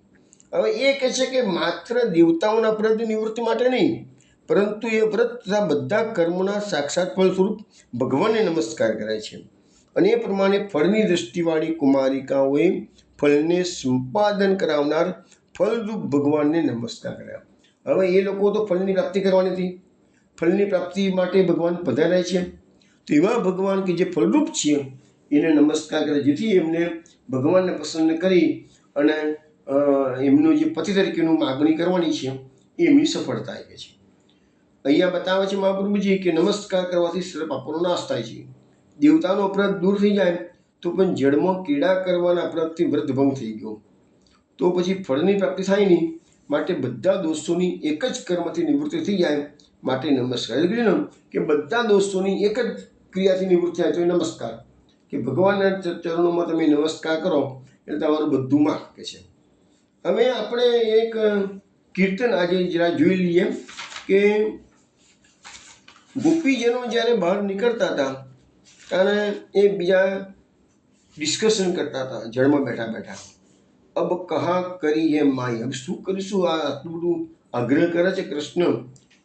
હવે એ કહે છે કે માત્ર દેવતાઓના અપરાધની નિવૃત્તિ માટે નહીં, પરંતુ એ વ્રત તથા બધા કર્મોના સાક્ષાત ફળ સ્વરૂપ ભગવાનને નમસ્કાર કરાય છે. અને એ પ્રમાણે ફળની દ્રષ્ટિવાળી કુમારિકાઓએ ફળને સંપાદન કરાવનાર ફળરૂપ ભગવાનને નમસ્કાર કર્યા. હવે એ લોકો તો ફળની પ્રાપ્તિ કરવાની હતી, ફળની પ્રાપ્તિ માટે ભગવાન પધાર્યા છે. તો એવા ભગવાન કે જે ફળરૂપ છે એને નમસ્કાર કરે, જેથી એમને ભગવાનને પસંદ કરી અને એમનું જે પતિ તરીકેનું માગણી કરવાની છે એ એમની સફળતા આવે છે. અહીંયા બતાવે છે મહાપ્રભુજી કે નમસ્કાર કરવાથી સર્વ પાપોનો નાશ થાય છે. દેવતાનો અપરાધ દૂર થઈ જાય તો પણ જળમાં કીડા કરવાના અપરાધથી વ્રત ભંગ થઈ ગયો. તો પછી ફળની પ્રાપ્તિ થાય નહીં, માટે બધા દોષોની એક જ કર્મથી નિવૃત્તિ થઈ જાય માટે નમસ્કાર. એટલે કીધું કે બધા દોષોની એક જ ક્રિયાથી નિવૃત્તિ થાય તો એ નમસ્કાર, કે ભગવાનના ચરણોમાં તમે નમસ્કાર કરો એટલે તમારું બધું માફ કે છે. હવે આપણે એક કીર્તન આજે જરા જોઈ લઈએ કે ગોપીજનો જ્યારે બહાર નીકળતા હતા ત્યારે એ બીજા ડિસ્કશન કરતા હતા જળમાં બેઠા બેઠા. અબ કહા કરી એ માય, હવે શું કરીશું, આ આટલું બધું આગ્રહ કરે છે કૃષ્ણ,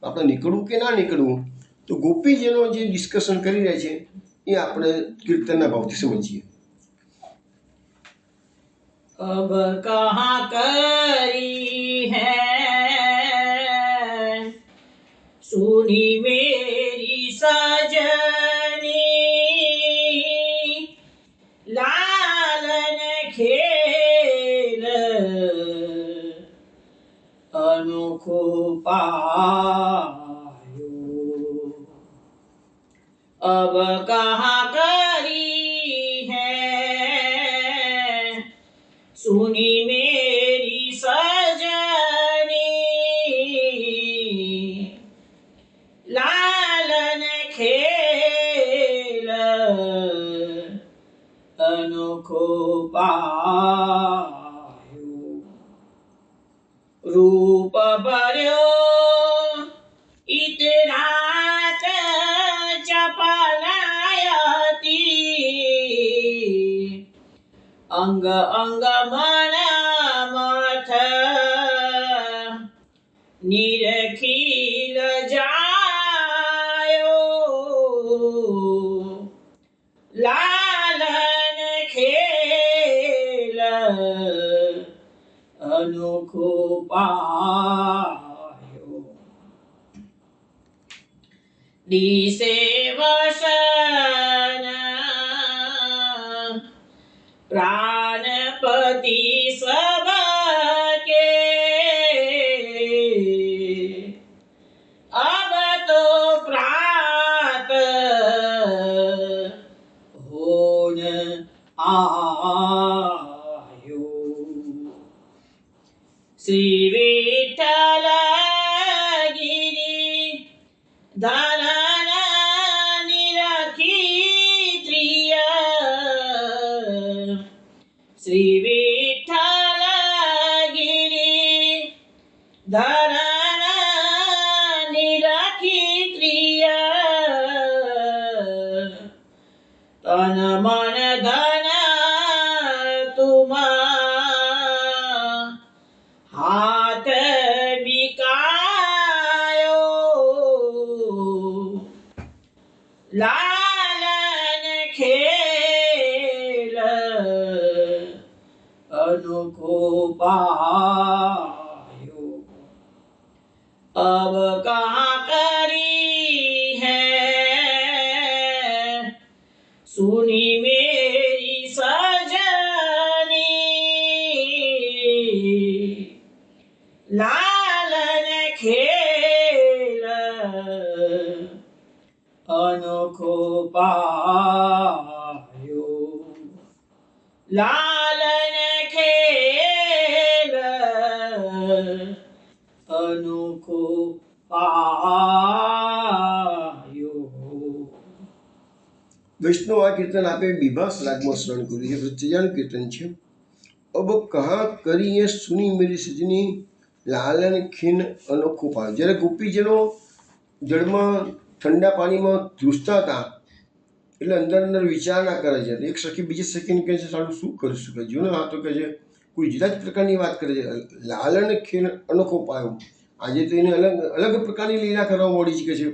આપણે નીકળવું કે ના નીકળવું. તો ગોપીજનો જે ડિસ્કશન કરી રહ્યા છે એ આપણે કીર્તનના ભાવથી સમજીએ. अब कहाँ करी है सुनी मेरी सजनी, लालन खेल अनोखो पायो. अब कहाँ करी है सुनी मेरी सजनी, लालन खेल अनोखो पायो. रूप भर्यो इतरात चपलायती, अंग अंग मन मथ निरखील जायो. લાલન ખેલ અનોખો પાયો, દિશે વસન પ્રાણપતિ सबके, अब तो प्रात होन आयो। श्री विठ्ठल गिरी धरन निरखी त्रिय, श्री विठ्ठल गिरी धरन निरखी त्रिय, तन मन धन तुम हाथ बिकायो, लालन खेल अनोखो पायो। अब कहाँ करी है सुनी मेरी सजनी, लालन खेल अनोखो पायो, लालन खेल अनोखो पायो। વૈષ્ણવ આ કીર્તન આપે બીભાસ રાગમાં શ્રવણ કર્યું છે. વૃત્તિજાન કીર્તન છે. અબ કહા કરીએ સુની મેરી સજની, લાલન ખીન અનોખો પાયો. જ્યારે ગોપીજનો જળમાં ઠંડા પાણીમાં ધ્રુસતા હતા એટલે અંદર અંદર વિચારણા કરે છે. એક સખી બીજી સખીને કહે છે, સારું શું કરીશું કે જો ને આ તો કહે છે કોઈ જુદા જ પ્રકારની વાત કરે છે. લાલન ખીન અનોખો પાયો, આજે તો એને અલગ અલગ પ્રકારની લીલા કરવા મળી છે કે છે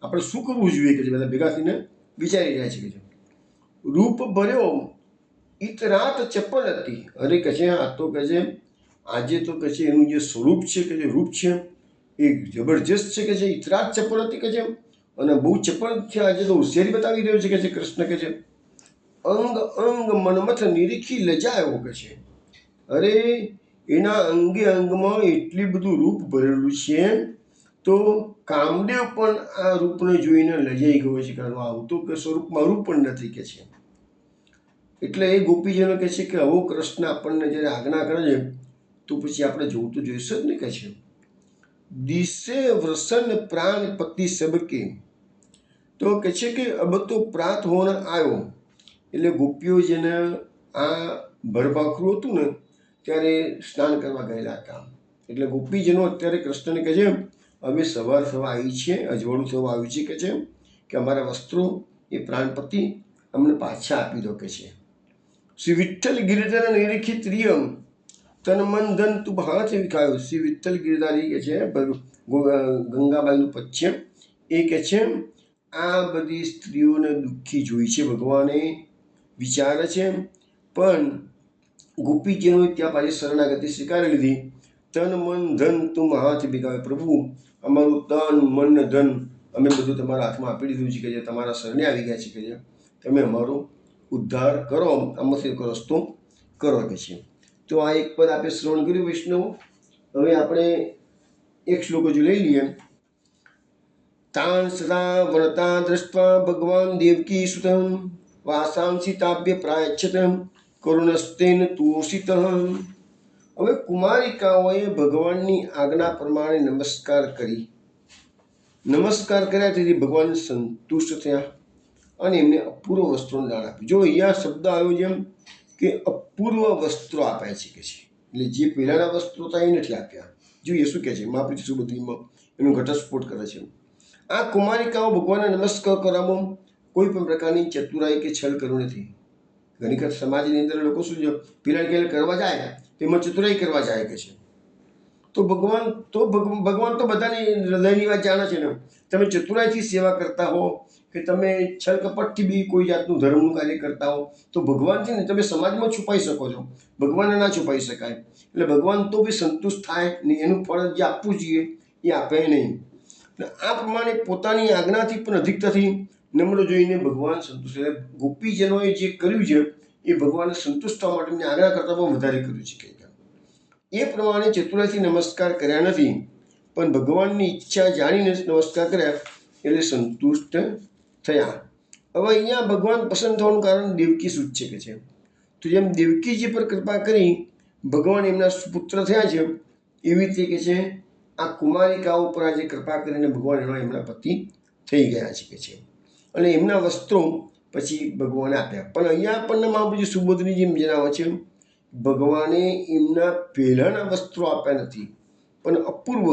આપણે શું કરવું જોઈએ કે છે બધા ભેગા થઈને વિચારી રહ્યા છે કે છે. રૂપ ભર્યો ઈત રાત ચપલ હતી. અરે કહે છે આ તો કહે છે આજે તો કહે છે એનું જે સ્વરૂપ છે કે જે રૂપ છે એ જબરજસ્ત છે કે છે. ઈત રાત ચપલ હતી કે છે અને બહુ ચપળ છે. આજે તો હોશિયારી બતાવી રહ્યો છે કે છે કૃષ્ણ કે છે. અંગ અંગ મનમથ નિરીખી લજાયો કે છે. અરે એના અંગે અંગમાં એટલી બધું રૂપ ભરેલું છે તો કામદેવ પણ આ રૂપને જોઈને લજાઈ ગયો છે. કારણ આવું તો કે સ્વરૂપ મારું પણ નથી કે છે. એટલે એ ગોપીજનો કહે છે કે આવો કૃષ્ણ આપણને જ્યારે આજ્ઞા કરે છે તો પછી આપણે જોવું તો જોઈશે જ ને કહે છે. દિશે વસન પ્રાણ પતિ સબકે, તો કહે છે કે અબ તો પ્રાત હોને આવ્યો. એટલે ગોપીઓ જેને આ ભરભાખરું હતું ને ત્યારે સ્નાન કરવા ગયેલા હતા. એટલે ગોપીજનો અત્યારે કૃષ્ણને કહે છે અમે સવાર થવા આવી છીએ, અજવાળું થવા આવ્યું છે કે છે કે અમારા વસ્ત્રો એ પ્રાણપતિ અમને પાછા આપી દો કે છે. શ્રી વિઠ્ઠલ ગિરિધર નિરીખિત રિયમ તન મન ધન તું હાથ વિખાયો. શ્રી વિઠ્ઠલ ગિરધારી કે છે ગંગાબાઈનું પદ એ કે છે આ બધી સ્ત્રીઓને દુઃખી જોઈ છે ભગવાને, વિચારે છે પણ ગોપીજીનો ત્યાં પાછી શરણાગતિ સ્વીકારી લીધી. તન મન ધન તું હાથ ભીગાવે. પ્રભુ અમારું તન મન ધન અમે બધું તમારા હાથમાં આપી દીધું છે કે જે તમારા શરણે આવી ગયા છે કે જે તમે અમારો ઉદ્ધાર કરો, આમાંથી એક રસ્તો કરો કે છે. તો આ એક પદ આપણે શ્રવણ કર્યું વૈષ્ણવ. હવે આપણે એક શ્લોક હજુ લઈ લઈએ. તાન સદા વનતા દ્રષ્ટવા ભગવાન દેવકી સુતમ વાસાંસી તાભ્ય પ્રાયચ્છતમ કરુણસ્તેન તોષિત. હવે કુમારિકાઓએ ભગવાનની આજ્ઞા પ્રમાણે નમસ્કાર કર્યા તેથી ભગવાન સંતુષ્ટ થયા અને એમને અપૂર્વ વસ્ત્રોનું દાન આપ્યું. જો અહીંયા શબ્દ આવ્યો જેમ કે અપૂર્વ વસ્ત્રો આપ્યા છે કે છે, એટલે જે પહેલાંના વસ્ત્રો હતા એ નથી આપ્યા. જોઈએ શું કહે છે મહાપ્રતિ સુબુદ્ધિમાં એનું ઘટસ્ફોટ કરે છે. આ કુમારિકાઓ ભગવાનને નમસ્કાર કરવામાં કોઈ પણ પ્રકારની ચતુરાઈ કે છલ કરવું નથી. ઘણી વખત સમાજની અંદર લોકો શું છે પિરાણ કરવા જાય તેમાં ચતુરાઈ કરવા જાય કે છે. તો ભગવાન તો બધાની હૃદયની વાત જાણે છે ને. તમે ચતુરાઈથી સેવા કરતા હો કે તમે છલ કપટથી બી કોઈ જાતનું ધર્મનું કાર્ય કરતા હો તો ભગવાન છે ને તમે સમાજમાં છુપાઈ શકો છો, ભગવાનને ના છુપાઈ શકાય. એટલે ભગવાન તો બી સંતુષ્ટ થાય ને એનું ફળ જે આપવું જોઈએ એ આપે નહીં. આ પ્રમાણે પોતાની આજ્ઞાથી પણ અધિકતાથી નમ્ર જોઈને ભગવાન સંતુષ્ટ. એટલે ગોપીજનોએ જે કર્યું છે એ ભગવાનને સંતુષ્ટ થવા માટેની આજ્ઞા કરતાં પણ વધારે કર્યું છે. એ પ્રમાણે ચતુરાઈથી નમસ્કાર કર્યા નથી, પણ ભગવાનની ઈચ્છા જાણીને નમસ્કાર કર્યા એટલે સંતુષ્ટ થયા. હવે અહીંયા ભગવાન પસંદ થવાનું કારણ દેવકી સૂચે કે છે. તો જેમ દેવકીજી પર કૃપા કરી ભગવાન એમના પુત્ર થયા છે, એવી રીતે કે છે આ કુમારિકાઓ પર આજે કૃપા કરીને ભગવાન એમના પતિ થઈ ગયા છે કે છે. અને એમના વસ્ત્રો પછી ભગવાને આપ્યા. પણ અહીંયા આપણને મહાપ્રભુજી સુબોધની જેમ જણાવે છે ભગવાને એમના પહેલાંના વસ્ત્રો આપ્યા નથી, પણ અપૂર્વ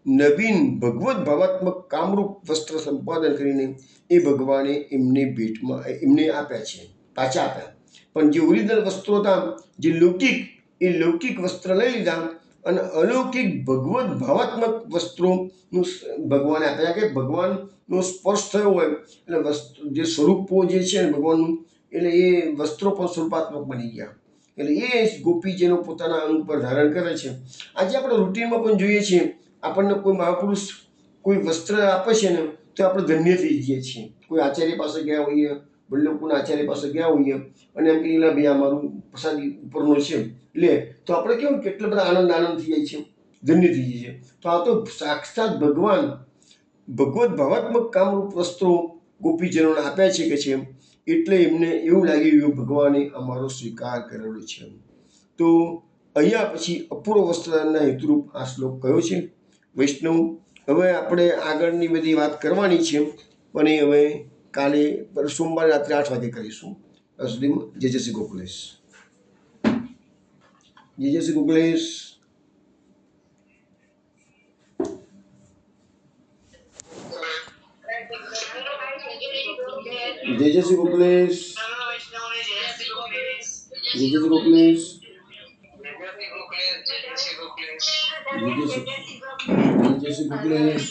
નવીન ભગવત ભાવાત્મક કામરૂપ વસ્ત્ર સંપાદન કરીને એ ભગવાને એમને ભેટમાં એમને આપ્યા છે, પાછા આપ્યા. પણ જે ઓરિજિનલ વસ્ત્રો હતા જે લૌકિક, એ લૌકિક વસ્ત્ર લઈ લીધા અને અલૌકિક ભગવત ભાવાત્મક વસ્ત્રોનું ભગવાને આપ્યા. કે ભગવાનનો સ્પર્શ થયો હોય એટલે વસ્ત્ર જે સ્વરૂપો જે છે ને ભગવાનનું, એટલે એ વસ્ત્રો પણ સ્વરૂપાત્મક બની ગયા. એટલે એ ગોપીજનો પોતાના અંગ પર ધારણ કરે છે. આજે આપણે રૂટીનમાં પણ જોઈએ છીએ, આપણને કોઈ મહાપુરુષ કોઈ વસ્ત્ર આપે છે ને તો આપણે ધન્ય થઈ જઈએ છીએ. કોઈ આચાર્ય પાસે ગયા હોઈએ, વલ્લભપુરના આચાર્ય પાસે ગયા હોઈએ અને એમ કહીએ ભાઈ આ મારું પ્રસાદી ઉપરનો છે લે, તો આપણે કેવું કેટલા બધા આનંદ થઈ જાય છે, ધન્ય થઈ જાય છે. તો આ તો સાક્ષાત ભગવાન ભગવત ભાવાત્મક કામરૂપ વસ્ત્રો ગોપીજનોને આપ્યા છે કે છે. એટલે એમને એવું લાગ્યું ભગવાને અમારો સ્વીકાર કરેલો છે. તો અહીંયા પછી અપૂર્વ વસ્ત્રના હેતુરૂપ આ શ્લોક કયો છે વૈષ્ણવ. હવે આપણે આગળની બધી વાત કરવાની છે, પણ એ હવે કાલે સોમવારે રાત્રે 8 વાગે કરીશું. ત્યાં સુધીમાં જય જય શ્રી ગોકુલેશ, જય જય શ્રી ગોકુલેશ, જય જય શ્રી ગોકુલેશ, જય જય શ્રી ગોકુલેશ, જય જય શ્રી ગોકુલેશ.